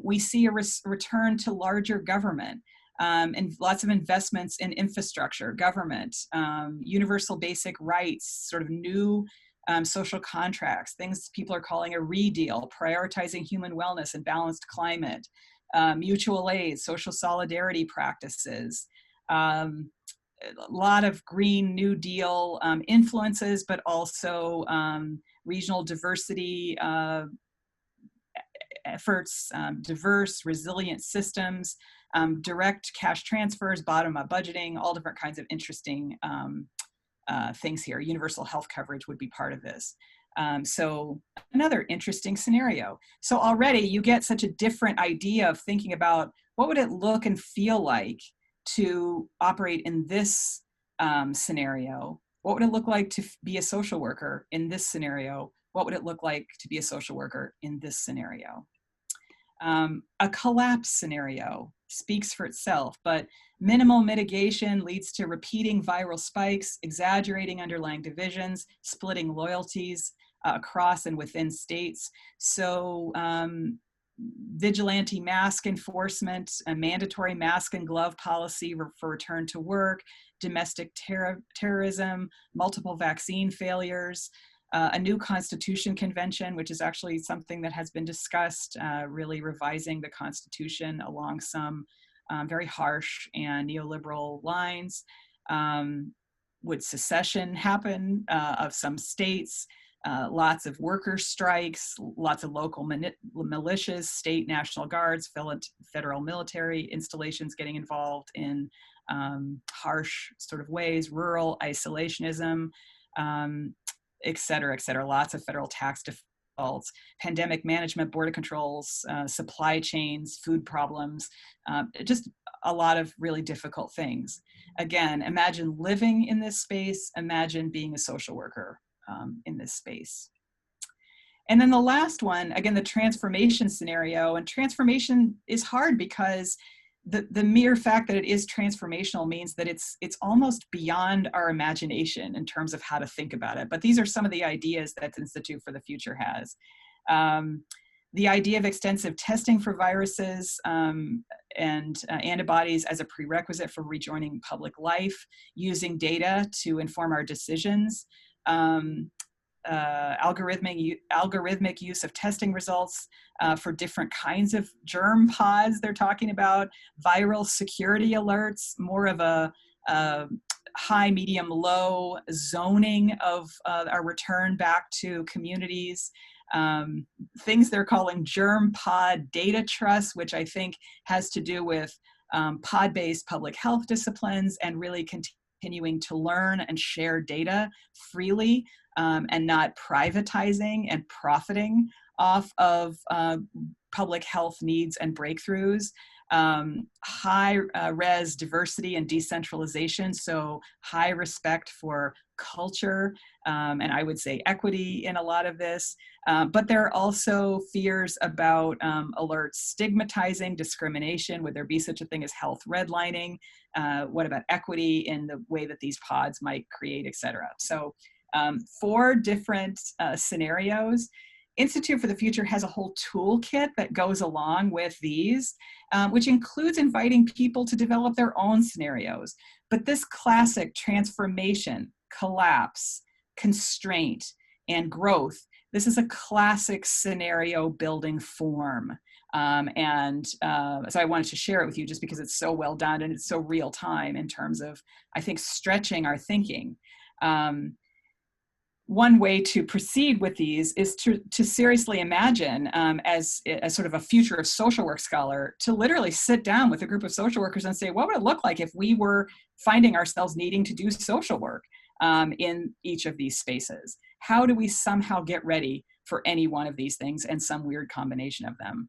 we see a return to larger government, and lots of investments in infrastructure, government, universal basic rights, sort of new social contracts, things people are calling a re-deal, prioritizing human wellness and balanced climate, mutual aid, social solidarity practices, a lot of Green New Deal influences, but also regional diversity efforts, diverse, resilient systems, direct cash transfers, bottom-up budgeting, all different kinds of interesting things here. Universal health coverage would be part of this. So another interesting scenario. So already you get such a different idea of thinking about what would it look and feel like to operate in this scenario? What would it look like to be a social worker in this scenario? What would it look like to be a social worker in this scenario? A collapse scenario speaks for itself, but minimal mitigation leads to repeating viral spikes, exaggerating underlying divisions, splitting loyalties across and within states. So vigilante mask enforcement, a mandatory mask and glove policy for return to work, domestic terrorism, multiple vaccine failures, a new constitution convention, which is actually something that has been discussed, really revising the Constitution along some very harsh and neoliberal lines. Would secession happen of some states? Lots of worker strikes, lots of local militias, state National Guards, federal military installations getting involved in harsh sort of ways, rural isolationism, et cetera, lots of federal tax defaults, pandemic management, border controls, supply chains, food problems, just a lot of really difficult things. Again, imagine living in this space, imagine being a social worker in this space. And then the last one, again, the transformation scenario, and transformation is hard because the mere fact that it is transformational means that it's almost beyond our imagination in terms of how to think about it. But these are some of the ideas that the Institute for the Future has. The idea of extensive testing for viruses and antibodies as a prerequisite for rejoining public life, using data to inform our decisions, algorithmic use of testing results for different kinds of germ pods they're talking about, viral security alerts, more of a high, medium, low zoning of our return back to communities, things they're calling germ pod data trust, which I think has to do with pod-based public health disciplines and really continuing to learn and share data freely and not privatizing and profiting off of public health needs and breakthroughs. High res diversity and decentralization, so high respect for culture, and I would say equity in a lot of this. But there are also fears about alerts stigmatizing discrimination. Would there be such a thing as health redlining? What about equity in the way that these pods might create, et cetera? So 4 different scenarios. Institute for the Future has a whole toolkit that goes along with these, which includes inviting people to develop their own scenarios. But this classic transformation, collapse, constraint, and growth, this is a classic scenario building form. So I wanted to share it with you just because it's so well done and it's so real time in terms of, I think, stretching our thinking. One way to proceed with these is to seriously imagine, as sort of a future of social work scholar, to literally sit down with a group of social workers and say, what would it look like if we were finding ourselves needing to do social work in each of these spaces? How do we somehow get ready for any one of these things and some weird combination of them?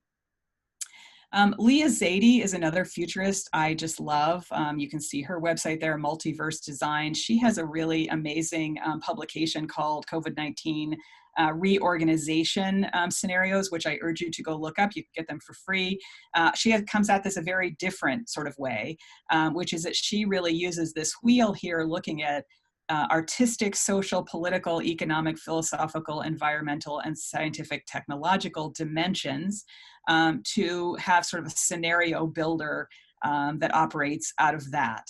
Leah Zadie is another futurist I just love. You can see her website there, Multiverse Design. She has a really amazing publication called COVID-19 Reorganization Scenarios, which I urge you to go look up. You can get them for free. She comes at this a very different sort of way, which is that she really uses this wheel here looking at artistic, social, political, economic, philosophical, environmental, and scientific technological dimensions to have sort of a scenario builder that operates out of that.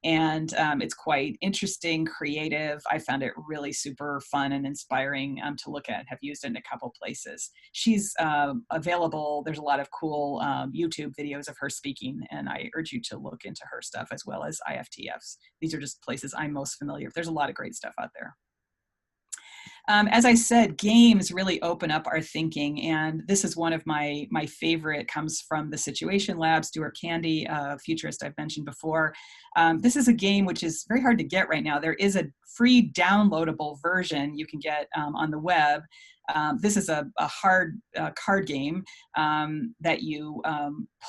And it's quite interesting, creative. I found it really super fun and inspiring to look at. Have used it in a couple places. She's available. There's a lot of cool YouTube videos of her speaking, and I urge you to look into her stuff as well as IFTFs. These are just places I'm most familiar with. There's a lot of great stuff out there. As I said, games really open up our thinking, and this is one of my favorite. Comes from the Situation Lab, Stuart Candy, a futurist I've mentioned before. This is a game which is very hard to get right now. There is a free downloadable version you can get on the web. This is a hard card game that you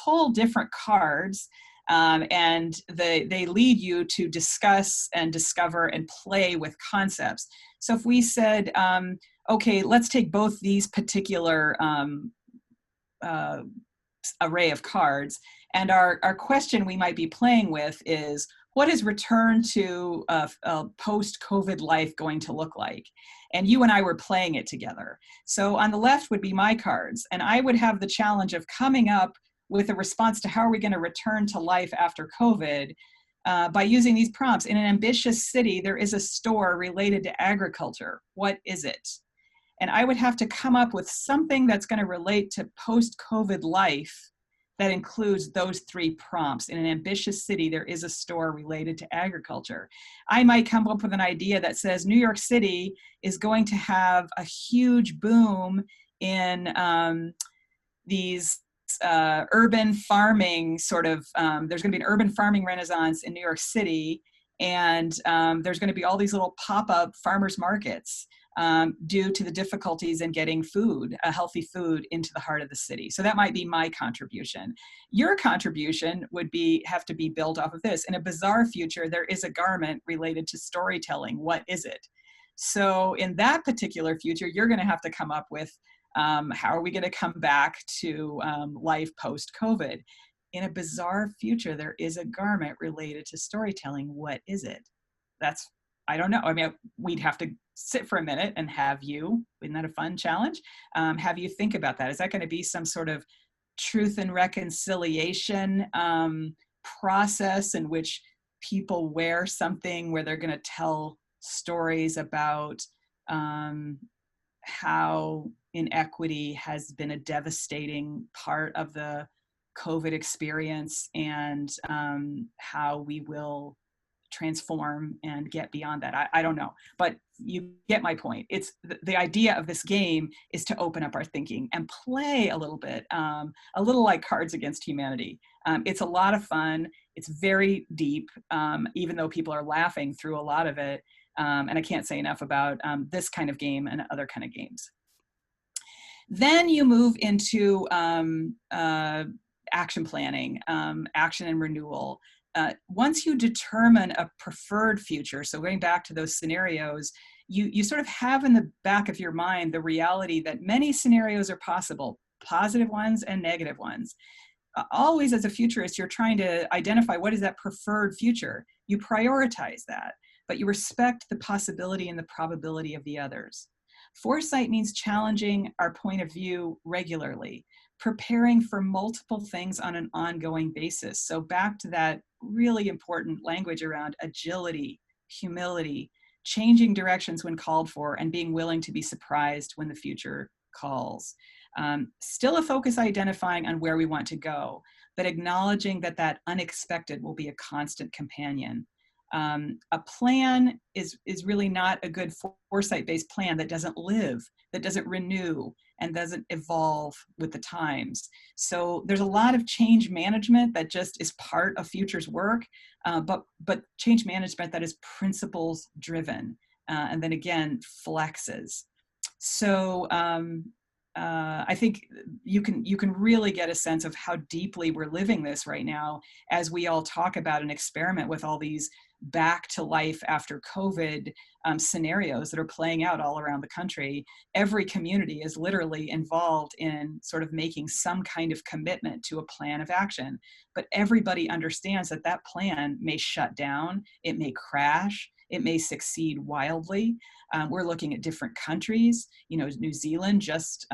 pull different cards, and they lead you to discuss and discover and play with concepts. So if we said, okay, let's take both these particular array of cards, and our question we might be playing with is, what is return to a post-COVID life going to look like? And you and I were playing it together. So on the left would be my cards, and I would have the challenge of coming up with a response to how are we going to return to life after COVID by using these prompts. In an ambitious city, there is a store related to agriculture. What is it? And I would have to come up with something that's going to relate to post-COVID life that includes those three prompts. In an ambitious city, there is a store related to agriculture. I might come up with an idea that says New York City is going to have a huge boom in these urban farming sort of, there's going to be an urban farming renaissance in New York City, and there's going to be all these little pop-up farmers markets due to the difficulties in getting food, healthy food, into the heart of the city. So that might be my contribution. Your contribution would have to be built off of this. In a bizarre future, there is a garment related to storytelling. What is it? So in that particular future, you're going to have to come up with how are we going to come back to life post-COVID? In a bizarre future, there is a garment related to storytelling. What is it? I don't know. I mean, we'd have to sit for a minute and have you, isn't that a fun challenge? Have you think about that. Is that going to be some sort of truth and reconciliation process in which people wear something where they're going to tell stories about how inequity has been a devastating part of the COVID experience, and how we will transform and get beyond that. I don't know, but you get my point. It's the idea of this game is to open up our thinking and play a little bit, a little like Cards Against Humanity. It's a lot of fun. It's very deep, even though people are laughing through a lot of it. And I can't say enough about this kind of game and other kind of games. Then you move into action planning, action and renewal. Once you determine a preferred future, so going back to those scenarios, you sort of have in the back of your mind the reality that many scenarios are possible, positive ones and negative ones. Always as a futurist, you're trying to identify what is that preferred future. You prioritize that, but you respect the possibility and the probability of the others. Foresight means challenging our point of view regularly, preparing for multiple things on an ongoing basis. So back to that really important language around agility, humility, changing directions when called for, and being willing to be surprised when the future calls. Still a focus identifying on where we want to go, but acknowledging that that unexpected will be a constant companion. A plan is really not a good foresight-based plan that doesn't live, that doesn't renew, and doesn't evolve with the times. So there's a lot of change management that just is part of futures work, but change management that is principles driven, and then again flexes. So I think you can really get a sense of how deeply we're living this right now as we all talk about and experiment with all these back to life after COVID scenarios that are playing out all around the country. Every community is literally involved in sort of making some kind of commitment to a plan of action, but everybody understands that that plan may shut down, it may crash, it may succeed wildly. We're looking at different countries. You know, New Zealand just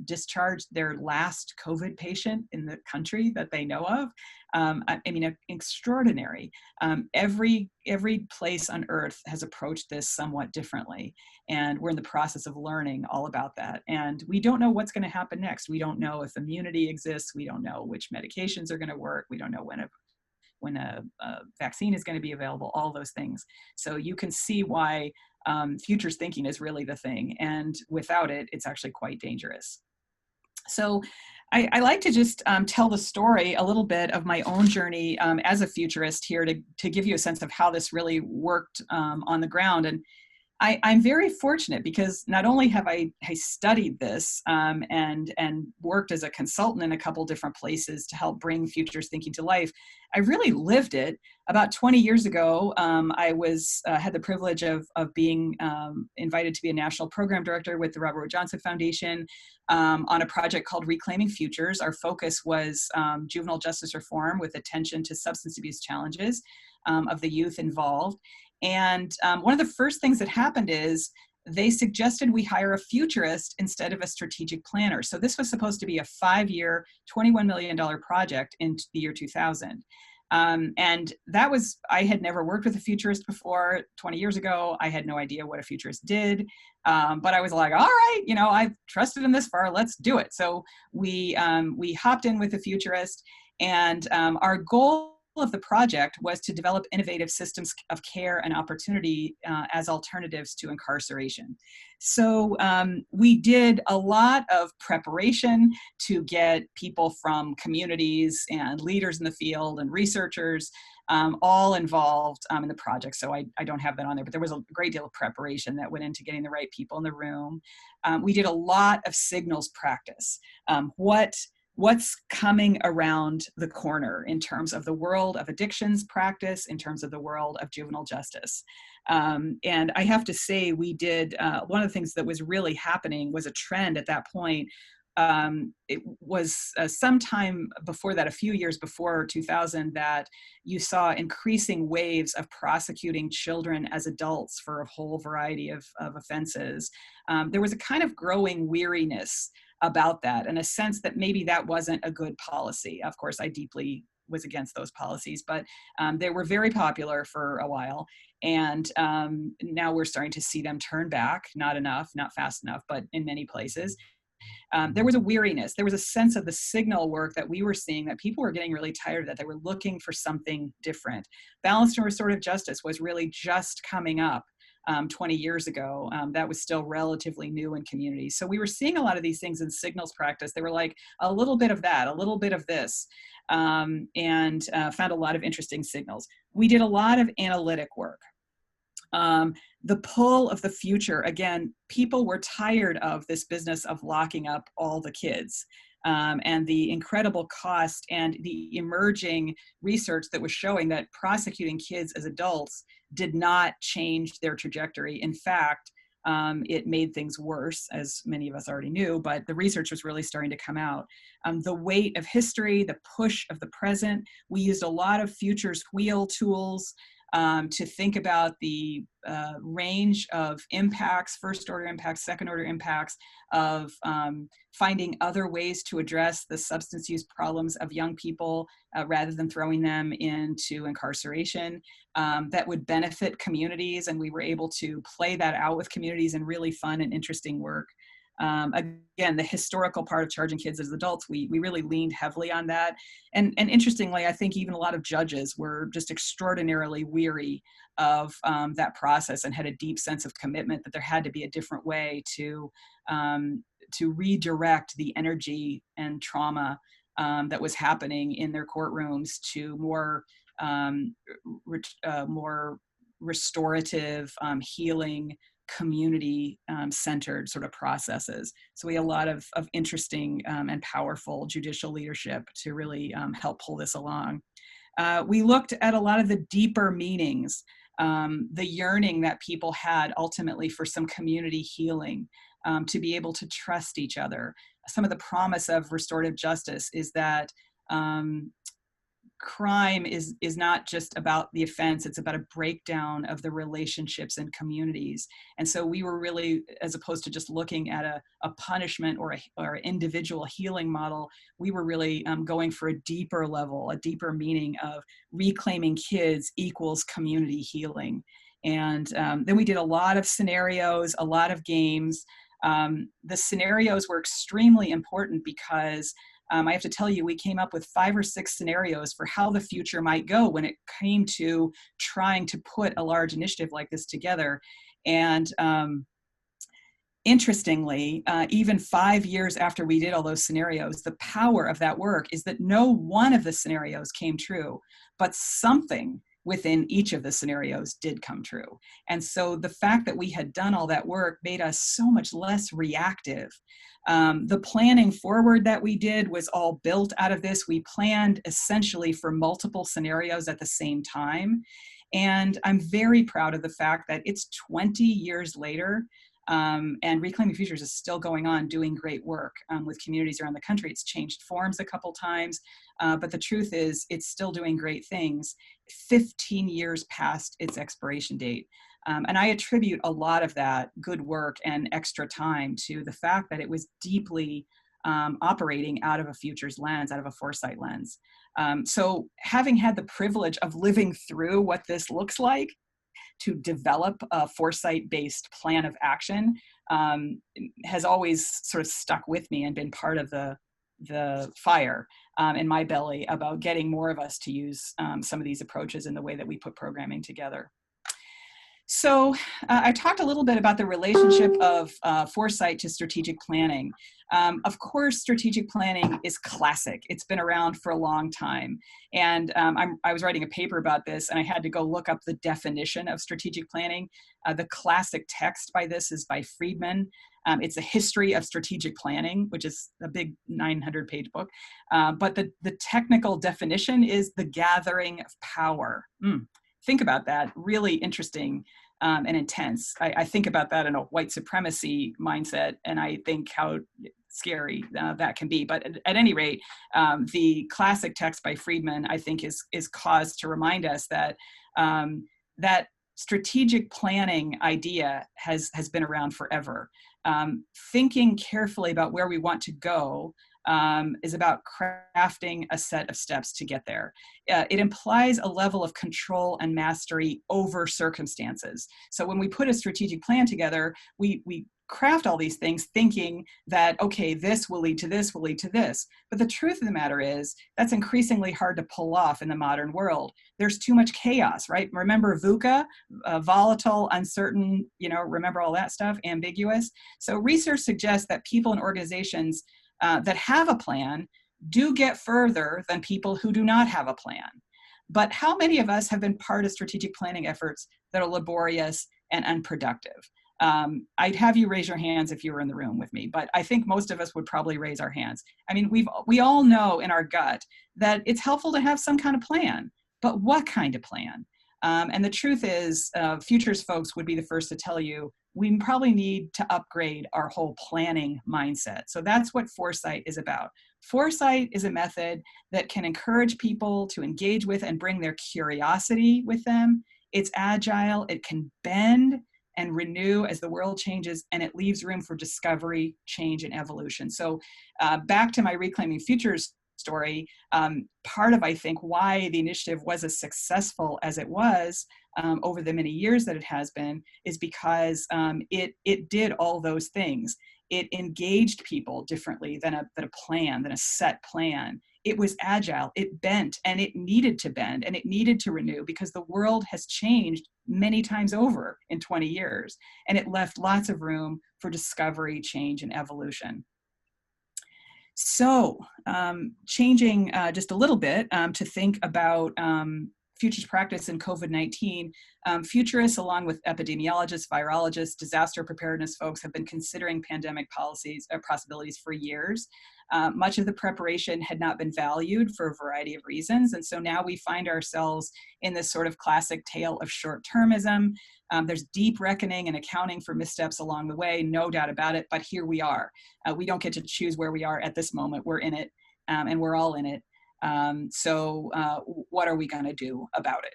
discharged their last COVID patient in the country that they know of. I mean, extraordinary. Every place on earth has approached this somewhat differently. And we're in the process of learning all about that. And we don't know what's going to happen next. We don't know if immunity exists. We don't know which medications are going to work. We don't know when a vaccine is going to be available, all those things. So you can see why futures thinking is really the thing. And without it, it's actually quite dangerous. So I like to just tell the story a little bit of my own journey as a futurist here to give you a sense of how this really worked on the ground. And I'm very fortunate because not only have I studied this and worked as a consultant in a couple different places to help bring futures thinking to life, I really lived it. About 20 years ago, I had the privilege of being invited to be a national program director with the Robert Wood Johnson Foundation on a project called Reclaiming Futures. Our focus was juvenile justice reform with attention to substance abuse challenges of the youth involved. And one of the first things that happened is they suggested we hire a futurist instead of a strategic planner. So this was supposed to be a 5-year, $21 million project in the year 2000. And that was, I had never worked with a futurist before 20 years ago. I had no idea what a futurist did. But I was like, all right, you know, I've trusted him this far, let's do it. So we hopped in with a futurist, and our goal of the project was to develop innovative systems of care and opportunity as alternatives to incarceration. So we did a lot of preparation to get people from communities and leaders in the field and researchers all involved in the project. So I don't have that on there, but there was a great deal of preparation that went into getting the right people in the room. We did a lot of signals practice. What's coming around the corner in terms of the world of addictions practice, in terms of the world of juvenile justice. And I have to say, we did, one of the things that was really happening was a trend at that point. It was sometime before that, a few years before 2000, that you saw increasing waves of prosecuting children as adults for a whole variety of offenses. There was a kind of growing weariness about that, and a sense that maybe that wasn't a good policy. Of course, I deeply was against those policies, but they were very popular for a while. And now we're starting to see them turn back, not enough, not fast enough, but in many places. There was a weariness. There was a sense of the signal work that we were seeing that people were getting really tired of, that they were looking for something different. Balanced and restorative justice was really just coming up 20 years ago. That was still relatively new in communities. So we were seeing a lot of these things in signals practice. They were like a little bit of that, a little bit of this, and found a lot of interesting signals. We did a lot of analytic work. The pull of the future, again, people were tired of this business of locking up all the kids. And the incredible cost and the emerging research that was showing that prosecuting kids as adults did not change their trajectory. In fact, it made things worse, as many of us already knew, but the research was really starting to come out. The weight of history, the push of the present. We used a lot of futures wheel tools to think about the range of impacts, first order impacts, second order impacts of finding other ways to address the substance use problems of young people rather than throwing them into incarceration that would benefit communities. And we were able to play that out with communities in really fun and interesting work. Again, the historical part of charging kids as adults, we really leaned heavily on that. And interestingly, I think even a lot of judges were just extraordinarily weary of that process and had a deep sense of commitment that there had to be a different way to redirect the energy and trauma that was happening in their courtrooms to more restorative, healing, community centered sort of processes. So we had a lot of interesting and powerful judicial leadership to really help pull this along. We looked at a lot of the deeper meanings, the yearning that people had ultimately for some community healing, to be able to trust each other. Some of the promise of restorative justice is that crime is not just about the offense, it's about a breakdown of the relationships and communities. And so we were really, as opposed to just looking at a punishment or an individual healing model, we were really going for a deeper level, a deeper meaning of reclaiming kids equals community healing. And then we did a lot of scenarios, a lot of games. The scenarios were extremely important because I have to tell you, we came up with 5 or 6 scenarios for how the future might go when it came to trying to put a large initiative like this together. And interestingly, even 5 years after we did all those scenarios, the power of that work is that no one of the scenarios came true, but something within each of the scenarios did come true. And so the fact that we had done all that work made us so much less reactive. The planning forward that we did was all built out of this. We planned essentially for multiple scenarios at the same time. And I'm very proud of the fact that it's 20 years later, and Reclaiming Futures is still going on doing great work with communities around the country. It's changed forms a couple times, but the truth is it's still doing great things 15 years past its expiration date. And I attribute a lot of that good work and extra time to the fact that it was deeply operating out of a futures lens, out of a foresight lens. So having had the privilege of living through what this looks like, to develop a foresight-based plan of action has always sort of stuck with me and been part of the fire in my belly about getting more of us to use some of these approaches in the way that we put programming together. So I talked a little bit about the relationship of foresight to strategic planning. Of course, strategic planning is classic. It's been around for a long time. And I was writing a paper about this, and I had to go look up the definition of strategic planning. The classic text by this is by Friedman. It's a history of strategic planning, which is a big 900-page book. But the technical definition is the gathering of power. Think about that, really interesting and intense. I think about that in a white supremacy mindset, and I think how scary that can be. But at any rate, the classic text by Friedman, I think, is cause to remind us that that strategic planning idea has been around forever. Thinking carefully about where we want to go is about crafting a set of steps to get there. It implies a level of control and mastery over circumstances. So when we put a strategic plan together, we craft all these things thinking that, okay, this will lead to this, will lead to this. But the truth of the matter is that's increasingly hard to pull off in the modern world. There's too much chaos, right? Remember VUCA, volatile, uncertain, remember all that stuff, ambiguous. So research suggests that people and organizations that have a plan do get further than people who do not have a plan. But how many of us have been part of strategic planning efforts that are laborious and unproductive? I'd have you raise your hands if you were in the room with me, but I think most of us would probably raise our hands. I mean, we all know in our gut that it's helpful to have some kind of plan, but what kind of plan? And the truth is, futures folks would be the first to tell you, we probably need to upgrade our whole planning mindset. So that's what foresight is about. Foresight is a method that can encourage people to engage with and bring their curiosity with them It's agile, it can bend and renew as the world changes, and it leaves room for discovery, change, and evolution. So back to my Reclaiming Futures story, part of, I think, why the initiative was as successful as it was over the many years that it has been is because it did all those things. It engaged people differently than a set plan. It was agile, it bent, and it needed to bend, and it needed to renew because the world has changed many times over in 20 years, and it left lots of room for discovery, change, and evolution. So changing just a little bit to think about futures practice in COVID-19, futurists, along with epidemiologists, virologists, disaster preparedness folks, have been considering pandemic policies or possibilities for years. Much of the preparation had not been valued for a variety of reasons. And so now we find ourselves in this sort of classic tale of short-termism. There's deep reckoning and accounting for missteps along the way, no doubt about it, but here we are. We don't get to choose where we are at this moment. We're in it, and we're all in it. So what are we going to do about it?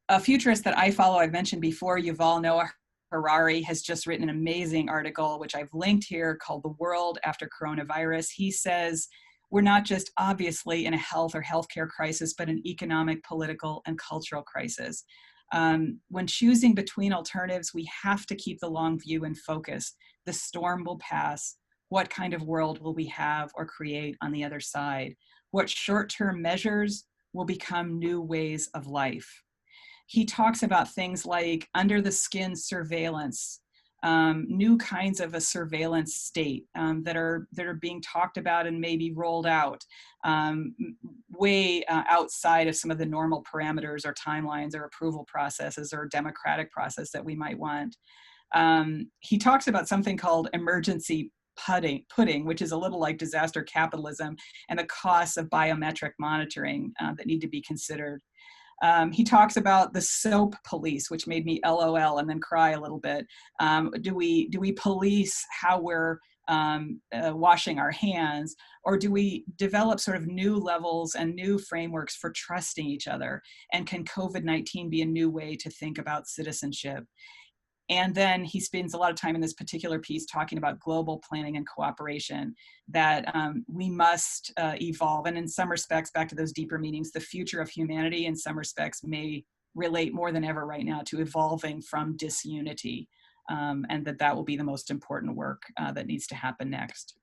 A futurist that I follow, I've mentioned before, Yuval Noah Harari, has just written an amazing article, which I've linked here, called The World After Coronavirus. He says, we're not just obviously in a health or healthcare crisis, but an economic, political, and cultural crisis. When choosing between alternatives, we have to keep the long view in focus. The storm will pass. What kind of world will we have or create on the other side? What short-term measures will become new ways of life? He talks about things like under the skin surveillance, new kinds of a surveillance state that are being talked about and maybe rolled out way outside of some of the normal parameters or timelines or approval processes or democratic process that we might want. He talks about something called emergency pudding, which is a little like disaster capitalism, and the costs of biometric monitoring that need to be considered. He talks about the soap police, which made me LOL and then cry a little bit. Do we police how we're washing our hands, or do we develop sort of new levels and new frameworks for trusting each other? And can COVID-19 be a new way to think about citizenship? And then he spends a lot of time in this particular piece talking about global planning and cooperation, that we must evolve. And in some respects, back to those deeper meanings, the future of humanity in some respects may relate more than ever right now to evolving from disunity, and that will be the most important work that needs to happen next.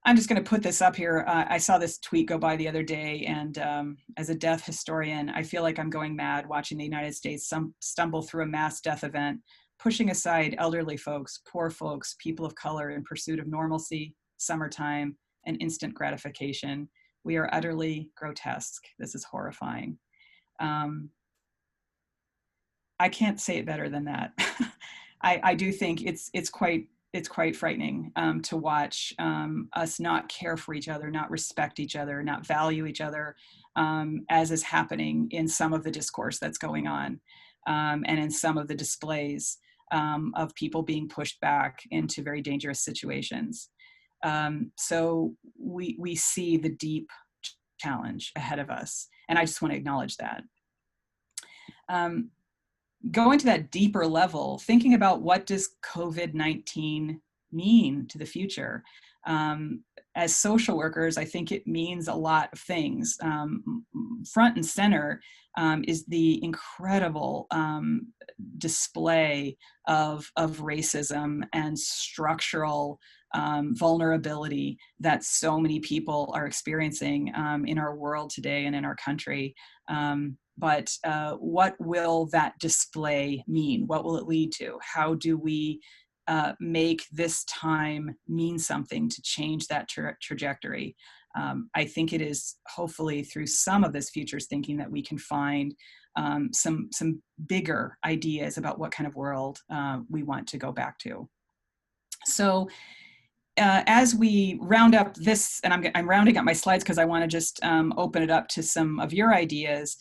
I'm just going to put this up here. I saw this tweet go by the other day, and as a death historian, I feel like I'm going mad watching the United States stumble through a mass death event, pushing aside elderly folks, poor folks, people of color in pursuit of normalcy, summertime, and instant gratification. We are utterly grotesque. This is horrifying. I can't say it better than that. I do think it's quite frightening to watch us not care for each other, not respect each other, not value each other, as is happening in some of the discourse that's going on, and in some of the displays of people being pushed back into very dangerous situations. So we see the deep challenge ahead of us, and I just want to acknowledge that. Going to that deeper level, thinking about what does COVID-19 mean to the future? As social workers, I think it means a lot of things. Front and center is the incredible display of racism and structural vulnerability that so many people are experiencing in our world today and in our country. But what will that display mean? What will it lead to? How do we make this time mean something to change that trajectory? I think it is hopefully through some of this futures thinking that we can find some bigger ideas about what kind of world we want to go back to. So as we round up this, and I'm rounding up my slides because I want to just open it up to some of your ideas.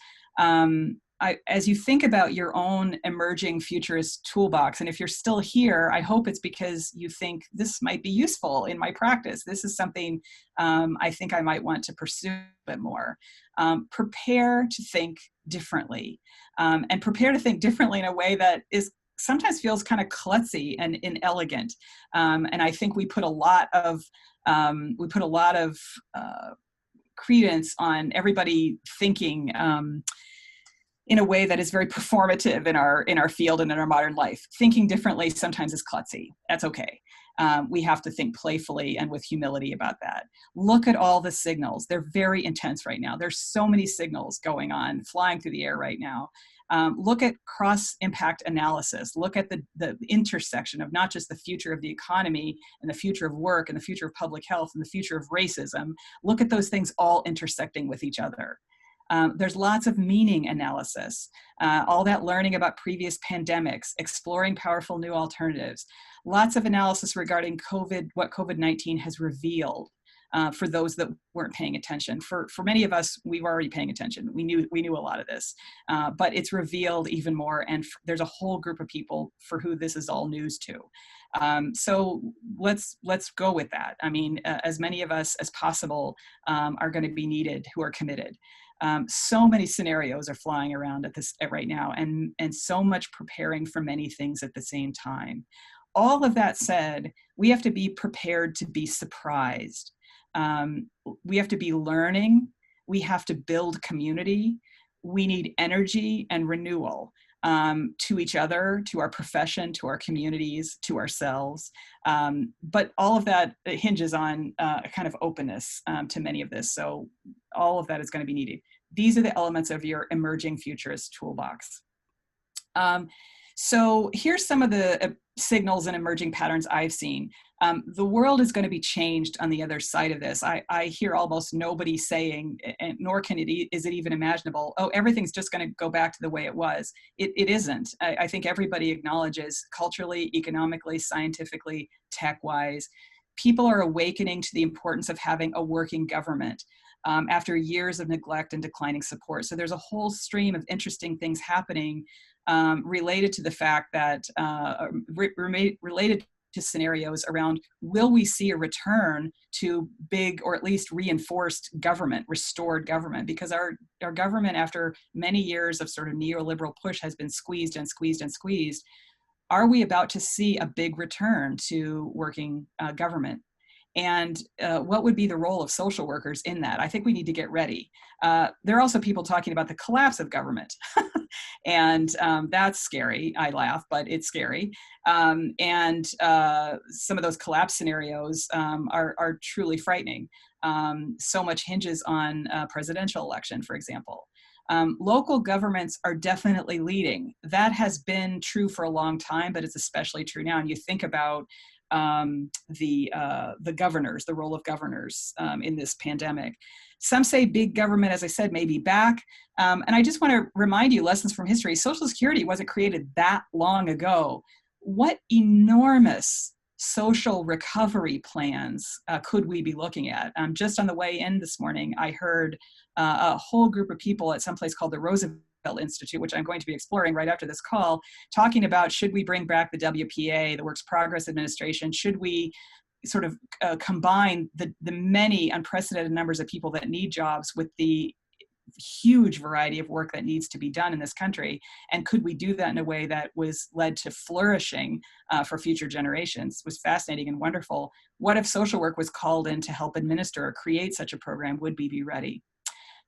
as you think about your own emerging futurist toolbox, and if you're still here, I hope it's because you think this might be useful in my practice. This is something I think I might want to pursue a bit more. Prepare to think differently, and prepare to think differently in a way that is sometimes feels kind of klutzy and inelegant. And I think we put a lot of credence on everybody thinking in a way that is very performative in our field and in our modern life. Thinking differently sometimes is klutzy. That's okay. We have to think playfully and with humility about that. Look at all the signals. They're very intense right now. There's so many signals going on, flying through the air right now. Look at cross-impact analysis. Look at the intersection of not just the future of the economy and the future of work and the future of public health and the future of racism. Look at those things all intersecting with each other. There's lots of meaning analysis, all that learning about previous pandemics, exploring powerful new alternatives, lots of analysis regarding what COVID-19 has revealed for those that weren't paying attention. For many of us, we were already paying attention. We knew a lot of this, but it's revealed even more, and there's a whole group of people for who this is all news to. So let's go with that. I mean, as many of us as possible are going to be needed who are committed. So many scenarios are flying around right now, and so much preparing for many things at the same time. All of that said, we have to be prepared to be surprised. We have to be learning. We have to build community. We need energy and renewal to each other, to our profession, to our communities, to ourselves. But all of that hinges on a kind of openness to many of this. So all of that is going to be needed. These are the elements of your emerging futurist toolbox. So here's some of the signals and emerging patterns I've seen. The world is going to be changed on the other side of this. I hear almost nobody saying, and nor is it even imaginable, oh, everything's just going to go back to the way it was. It isn't. I think everybody acknowledges culturally, economically, scientifically, tech-wise, people are awakening to the importance of having a working government after years of neglect and declining support. So there's a whole stream of interesting things happening related to the fact that, related to scenarios around, will we see a return to big or at least reinforced government, restored government? Because our government, after many years of sort of neoliberal push, has been squeezed and squeezed and squeezed. Are we about to see a big return to working government? And what would be the role of social workers in that? I think we need to get ready. There are also people talking about the collapse of government. And that's scary. I laugh, but it's scary. And some of those collapse scenarios are truly frightening. So much hinges on a presidential election, for example. Local governments are definitely leading. That has been true for a long time, but it's especially true now. And you think about the governors, the role of governors in this pandemic. Some say big government, as I said, may be back. And I just want to remind you, lessons from history, Social Security wasn't created that long ago. What enormous social recovery plans could we be looking at? Just on the way in this morning, I heard a whole group of people at some place called the Roosevelt Institute, which I'm going to be exploring right after this call, talking about, should we bring back the WPA, the Works Progress Administration? Should we sort of combine the many unprecedented numbers of people that need jobs with the huge variety of work that needs to be done in this country? And could we do that in a way that was led to flourishing for future generations? It was fascinating and wonderful. What if social work was called in to help administer or create such a program? Would we be ready?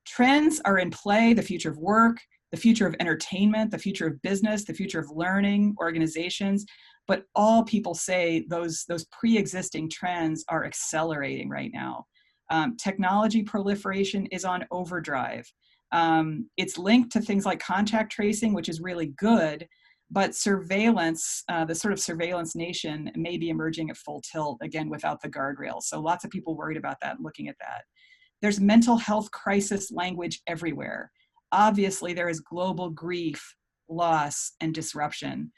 Trends are in play: the future of work, the future of entertainment, the future of business, the future of learning, organizations. But all people say those pre-existing trends are accelerating right now. Technology proliferation is on overdrive. It's linked to things like contact tracing, which is really good, but surveillance, the sort of surveillance nation, may be emerging at full tilt, again, without the guardrails. So lots of people worried about that, looking at that. There's mental health crisis language everywhere. Obviously, there is global grief, loss, and disruption.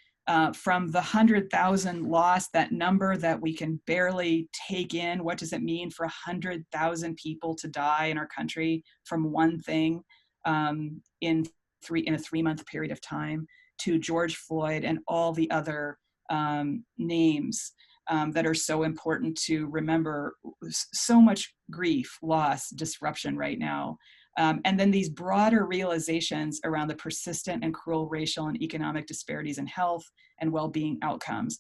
From the 100,000 lost, that number that we can barely take in, what does it mean for 100,000 people to die in our country from one thing in in a 3-month period of time, to George Floyd and all the other names that are so important to remember. So much grief, loss, disruption right now. And then these broader realizations around the persistent and cruel racial and economic disparities in health and well-being outcomes.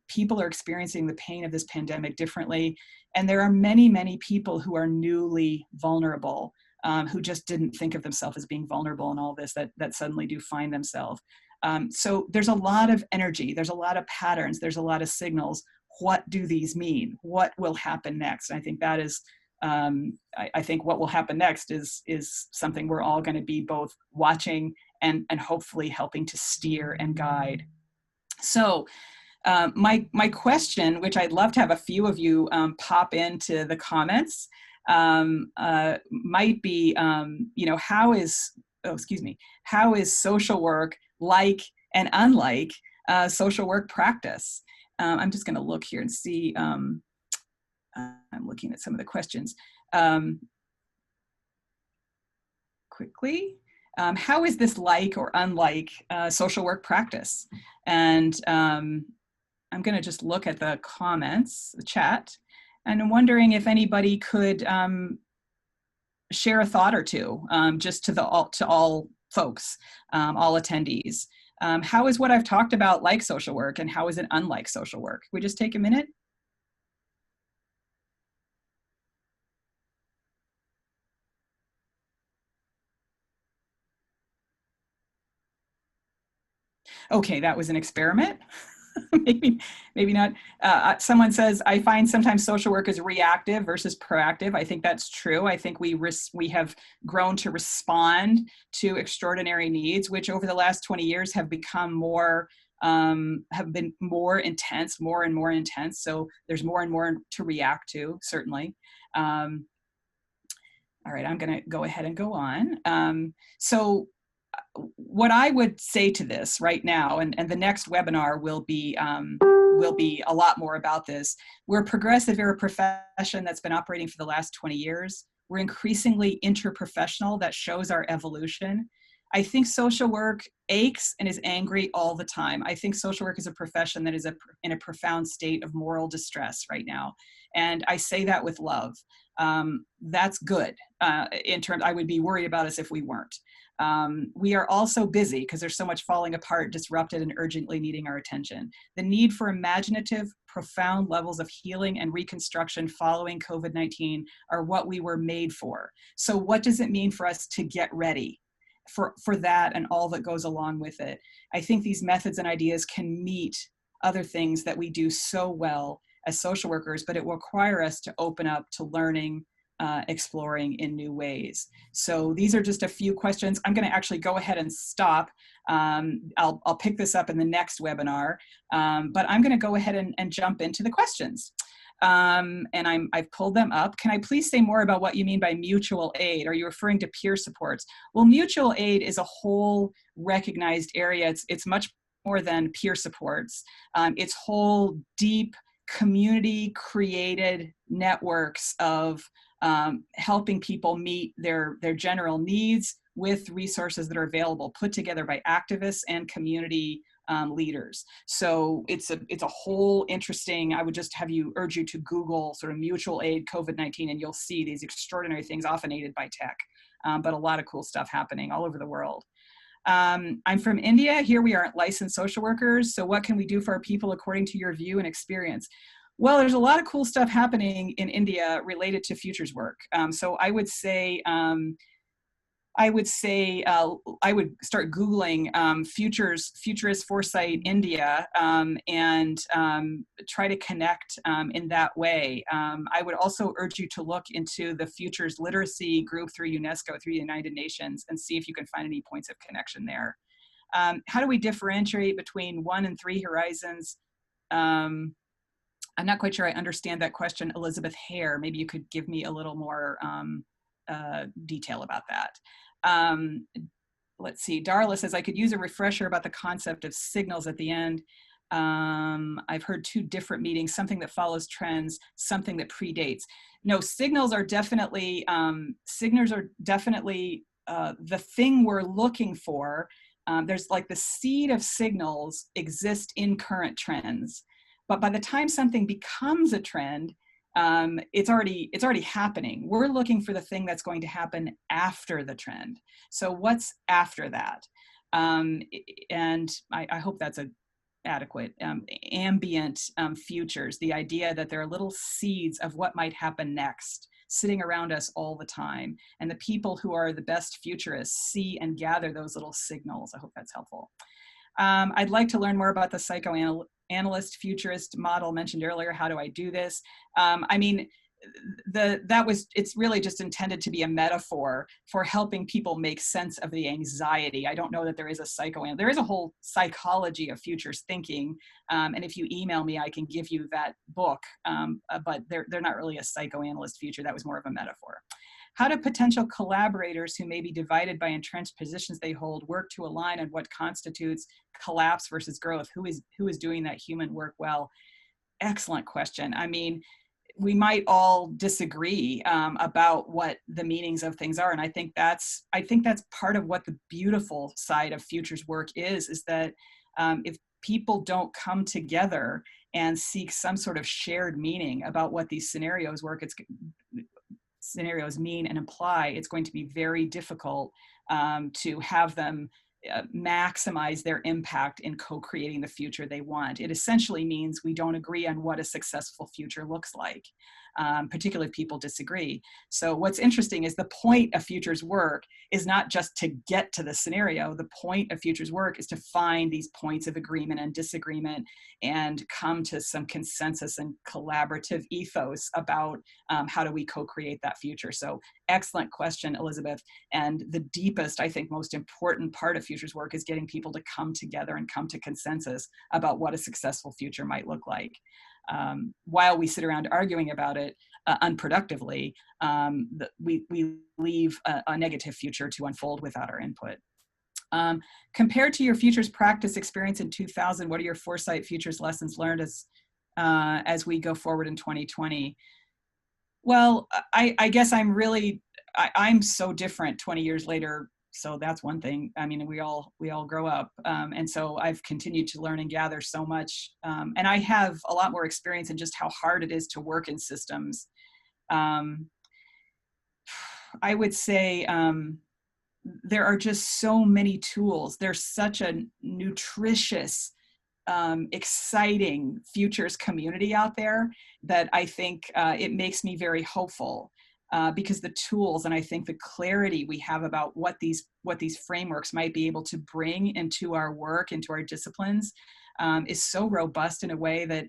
People are experiencing the pain of this pandemic differently. And there are many, many people who are newly vulnerable, who just didn't think of themselves as being vulnerable in all this, that suddenly do find themselves. So there's a lot of energy, there's a lot of patterns, there's a lot of signals. What do these mean? What will happen next? And I think that is, I think what will happen next is something we're all going to be both watching and hopefully helping to steer and guide. So my question, which I'd love to have a few of you pop into the comments, might be, how is social work like and unlike social work practice? I'm just going to look here and see. I'm looking at some of the questions quickly. How is this like or unlike social work practice? And I'm going to just look at the comments, the chat, and I'm wondering if anybody could share a thought or two, just to all folks, all attendees. How is what I've talked about like social work, and how is it unlike social work? Can we just take a minute? Okay, that was an experiment. maybe not. Someone says, I find sometimes social work is reactive versus proactive. I think that's true. I think we have grown to respond to extraordinary needs, which over the last 20 years have become have been more intense, more and more intense. So there's more and more to react to, certainly. All right, I'm going to go ahead and go on. So what I would say to this right now, and the next webinar will be a lot more about this. We're a progressive era profession that's been operating for the last 20 years. We're increasingly interprofessional. That shows our evolution. I think social work aches and is angry all the time. I think social work is a profession that is in a profound state of moral distress right now. And I say that with love. That's good. In terms, I would be worried about us if we weren't. We are also busy because there's so much falling apart, disrupted, and urgently needing our attention. The need for imaginative, profound levels of healing and reconstruction following COVID-19 are what we were made for. So what does it mean for us to get ready for that and all that goes along with it? I think these methods and ideas can meet other things that we do so well as social workers, but it will require us to open up to learning, exploring in new ways. So these are just a few questions. I'm going to actually go ahead and stop. I'll pick this up in the next webinar, but I'm going to go ahead and jump into the questions. And I've pulled them up. Can I please say more about what you mean by mutual aid? Are you referring to peer supports? Well, mutual aid is a whole recognized area. It's much more than peer supports. It's whole deep community created networks of helping people meet their general needs with resources that are available, put together by activists and community leaders. So it's a whole interesting, I would just urge you to Google sort of mutual aid COVID-19, and you'll see these extraordinary things, often aided by tech, but a lot of cool stuff happening all over the world. I'm from India. Here we aren't licensed social workers. So what can we do for our people according to your view and experience? Well, there's a lot of cool stuff happening in India related to futures work. So I would say I would start Googling Futurist Foresight India and try to connect in that way. I would also urge you to look into the Futures Literacy Group through UNESCO, through the United Nations, and see if you can find any points of connection there. How do we differentiate between 1 and 3 horizons? I'm not quite sure I understand that question, Elizabeth Hare. Maybe you could give me a little more detail about that. Let's see, Darla says, I could use a refresher about the concept of signals at the end. I've heard 2 different meetings, something that follows trends, something that predates. No, signals are definitely the thing we're looking for, there's like the seed of signals exist in current trends, but by the time something becomes a trend, it's already happening. We're looking for the thing that's going to happen after the trend. So what's after that? And I hope that's a adequate. Ambient futures, the idea that there are little seeds of what might happen next sitting around us all the time. And the people who are the best futurists see and gather those little signals. I hope that's helpful. I'd like to learn more about the psychoanalyst futurist model mentioned earlier. How do I do this? I mean, it's really just intended to be a metaphor for helping people make sense of the anxiety. I don't know that there is there is a whole psychology of futures thinking. And if you email me, I can give you that book, but they're not really a psychoanalyst future. That was more of a metaphor. How do potential collaborators who may be divided by entrenched positions they hold work to align on what constitutes collapse versus growth? Who is doing that human work well? Excellent question. I mean, we might all disagree about what the meanings of things are, and I think that's part of what the beautiful side of futures work is that if people don't come together and seek some sort of shared meaning about what these scenarios mean and imply, it's going to be very difficult to have them maximize their impact in co-creating the future they want. It essentially means we don't agree on what a successful future looks like, particularly if people disagree. So what's interesting is the point of futures work is not just to get to the scenario. The point of futures work is to find these points of agreement and disagreement and come to some consensus and collaborative ethos about how do we co-create that future. So excellent question, Elizabeth. And the deepest, I think, most important part of futures work is getting people to come together and come to consensus about what a successful future might look like. While we sit around arguing about it unproductively, we leave a negative future to unfold without our input. Compared to your futures practice experience in 2000, what are your foresight futures lessons learned as we go forward in 2020? Well, I guess I'm so different 20 years later. So that's one thing. I mean, we all grow up. And so I've continued to learn and gather so much. And I have a lot more experience in just how hard it is to work in systems. I would say there are just so many tools. There's such a nutritious, exciting futures community out there that I think it makes me very hopeful. Because the tools and I think the clarity we have about what these frameworks might be able to bring into our work, into our disciplines, is so robust in a way that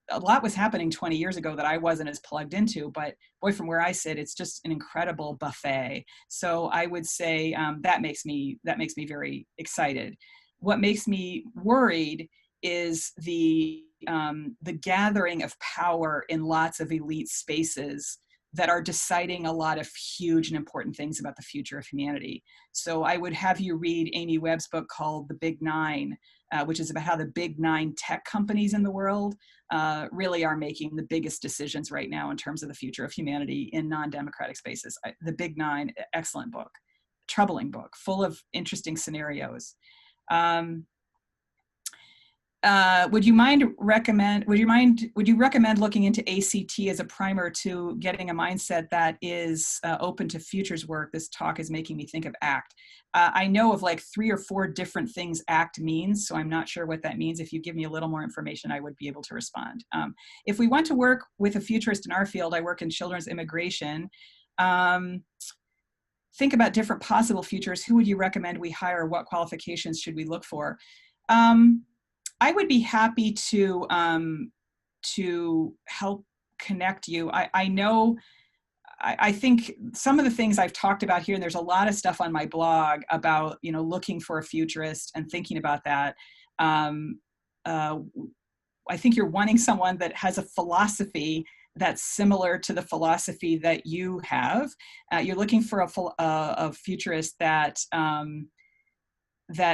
a lot was happening 20 years ago that I wasn't as plugged into, but boy, from where I sit, it's just an incredible buffet. So I would say that makes me very excited. What makes me worried is the gathering of power in lots of elite spaces that are deciding a lot of huge and important things about the future of humanity. So I would have you read Amy Webb's book called The Big Nine, which is about how the big 9 tech companies in the world really are making the biggest decisions right now in terms of the future of humanity in non-democratic spaces. The Big Nine, excellent book, troubling book, full of interesting scenarios. Would you recommend looking into ACT as a primer to getting a mindset that is open to futures work? This talk is making me think of ACT. I know of like 3 or 4 different things ACT means, so I'm not sure what that means. If you give me a little more information, I would be able to respond. If we want to work with a futurist in our field, I work in children's immigration. Think about different possible futures. Who would you recommend we hire? What qualifications should we look for? I would be happy to help connect you. I think some of the things I've talked about here, and there's a lot of stuff on my blog about, looking for a futurist and thinking about that. I think you're wanting someone that has a philosophy that's similar to the philosophy that you have. You're looking for a futurist that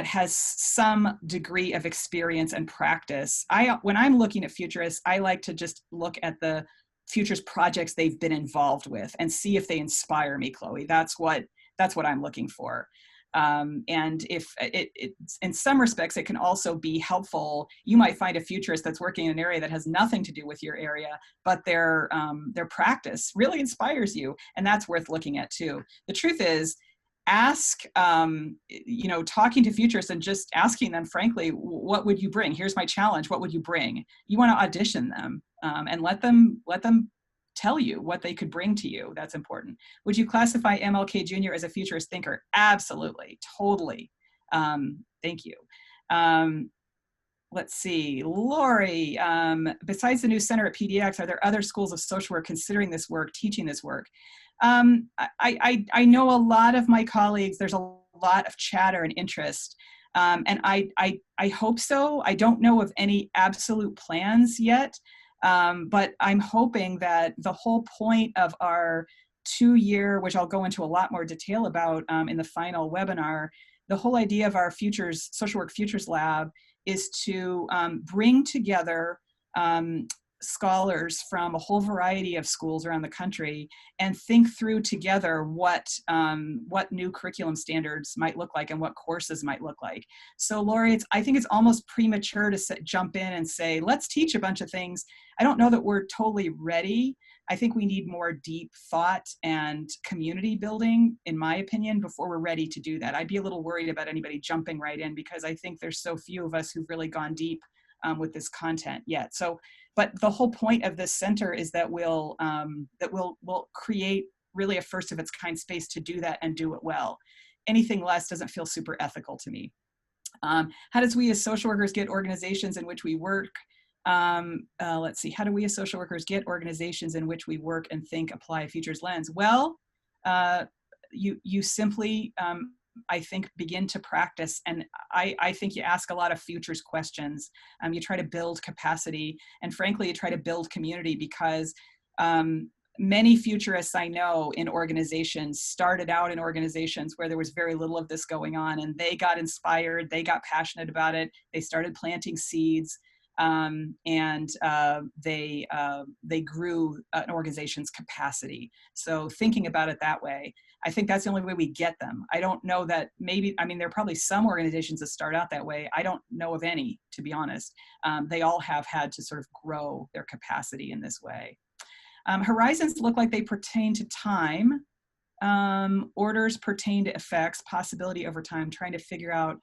has some degree of experience and practice. When I'm looking at futurists, I like to just look at the futures projects they've been involved with and see if they inspire me, Chloe. That's what That's what I'm looking for. And if in some respects, it can also be helpful. You might find a futurist that's working in an area that has nothing to do with your area, but their practice really inspires you, and that's worth looking at too. The truth is, ask, talking to futurists and just asking them, frankly, what would you bring? Here's my challenge. What would you bring? You want to audition them and let them tell you what they could bring to you. That's important. Would you classify MLK Jr. as a futurist thinker? Absolutely, totally. Thank you. Let's see, Lori, besides the new center at PDX, are there other schools of social work considering this work, teaching this work? I know a lot of my colleagues, there's a lot of chatter and interest. And I hope so. I don't know of any absolute plans yet. But I'm hoping that the whole point of our 2-year, which I'll go into a lot more detail about in the final webinar, the whole idea of our Social Work Futures Lab is to bring together scholars from a whole variety of schools around the country and think through together what new curriculum standards might look like and what courses might look like. So Lori, I think it's almost premature to jump in and say, let's teach a bunch of things. I don't know that we're totally ready. I think we need more deep thought and community building, in my opinion, before we're ready to do that. I'd be a little worried about anybody jumping right in because I think there's so few of us who've really gone deep with this content yet. So, but the whole point of this center is that we'll create really a first of its kind space to do that and do it well. Anything less doesn't feel super ethical to me. How does we as social workers get organizations in which we work? Let's see, how do we as social workers get organizations in which we work and think, apply a futures lens? Well, you simply, I think, begin to practice. And I think you ask a lot of futures questions. You try to build capacity, and frankly, you try to build community, because many futurists I know in organizations started out in organizations where there was very little of this going on, and they got inspired, they got passionate about it, they started planting seeds, and they grew an organization's capacity. So thinking about it that way, I think that's the only way we get them. I don't know that there are probably some organizations that start out that way. I don't know of any, to be honest. They all have had to sort of grow their capacity in this way. Horizons look like they pertain to time. Orders pertain to effects, possibility over time, trying to figure out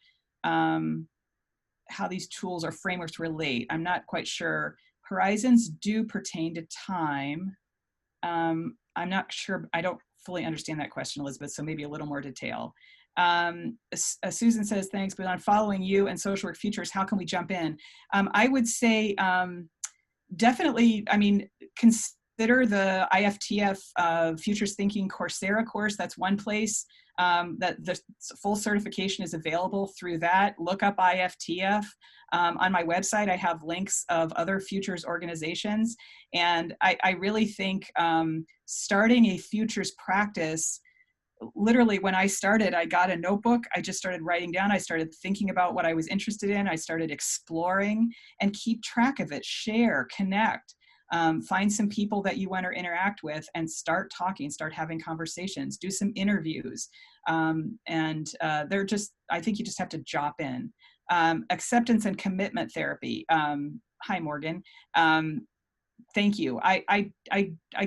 how these tools or frameworks relate. I'm not quite sure. Horizons do pertain to time. I'm not sure, I don't fully understand that question, Elizabeth, so maybe a little more detail. Susan says, thanks, but on following you and Social Work Futures, how can we jump in? I would say definitely, consider the IFTF Futures Thinking Coursera course. That's one place that the full certification is available through that. Look up IFTF. On my website, I have links of other futures organizations. And I really think starting a futures practice, literally when I started, I got a notebook. I just started writing down. I started thinking about what I was interested in. I started exploring, and keep track of it, share, connect. Find some people that you want to interact with and start talking, start having conversations, do some interviews. I think you just have to drop in. Acceptance and commitment therapy. Hi, Morgan. Thank you. I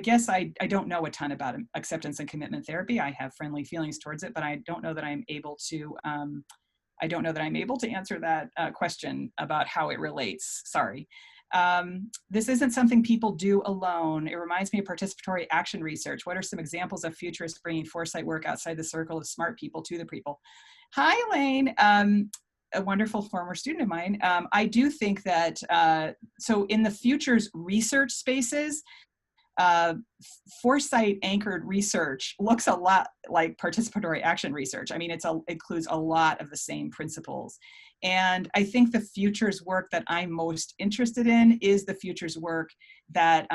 guess I don't know a ton about acceptance and commitment therapy. I have friendly feelings towards it, but I don't know that I'm able to answer that question about how it relates. Sorry. This isn't something people do alone. It reminds me of participatory action research. What are some examples of futurists bringing foresight work outside the circle of smart people to the people? Hi, Elaine. A wonderful former student of mine. I do think that, so in the futures research spaces, foresight anchored research looks a lot like participatory action research. It includes a lot of the same principles. And I think the futures work that I'm most interested in is the futures work that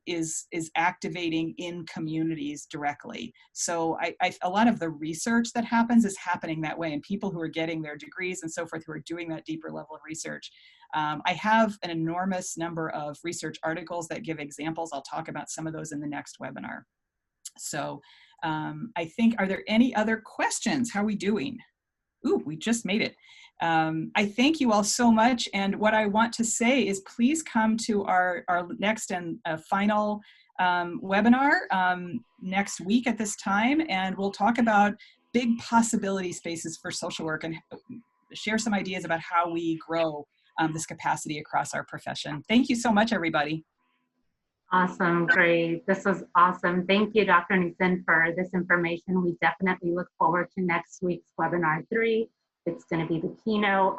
is activating in communities directly. So a lot of the research that happens is happening that way, and people who are getting their degrees and so forth who are doing that deeper level of research. I have an enormous number of research articles that give examples. I'll talk about some of those in the next webinar. So I think, are there any other questions? How are we doing? Ooh, we just made it. I thank you all so much. And what I want to say is please come to our next and final webinar next week at this time. And we'll talk about big possibility spaces for social work and share some ideas about how we grow this capacity across our profession. Thank you so much, everybody. Awesome, great. This was awesome. Thank you, Dr. Nissen, for this information. We definitely look forward to next week's webinar 3. It's going to be the keynote.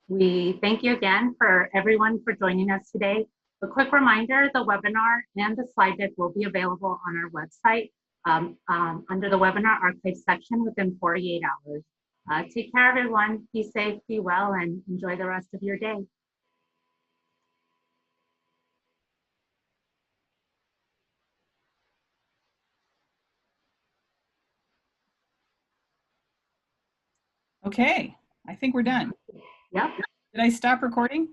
We thank you again for everyone for joining us today. A quick reminder, the webinar and the slide deck will be available on our website under the webinar archive section within 48 hours. Take care, everyone. Be safe, be well, and enjoy the rest of your day. Okay, I think we're done. Yep. Did I stop recording?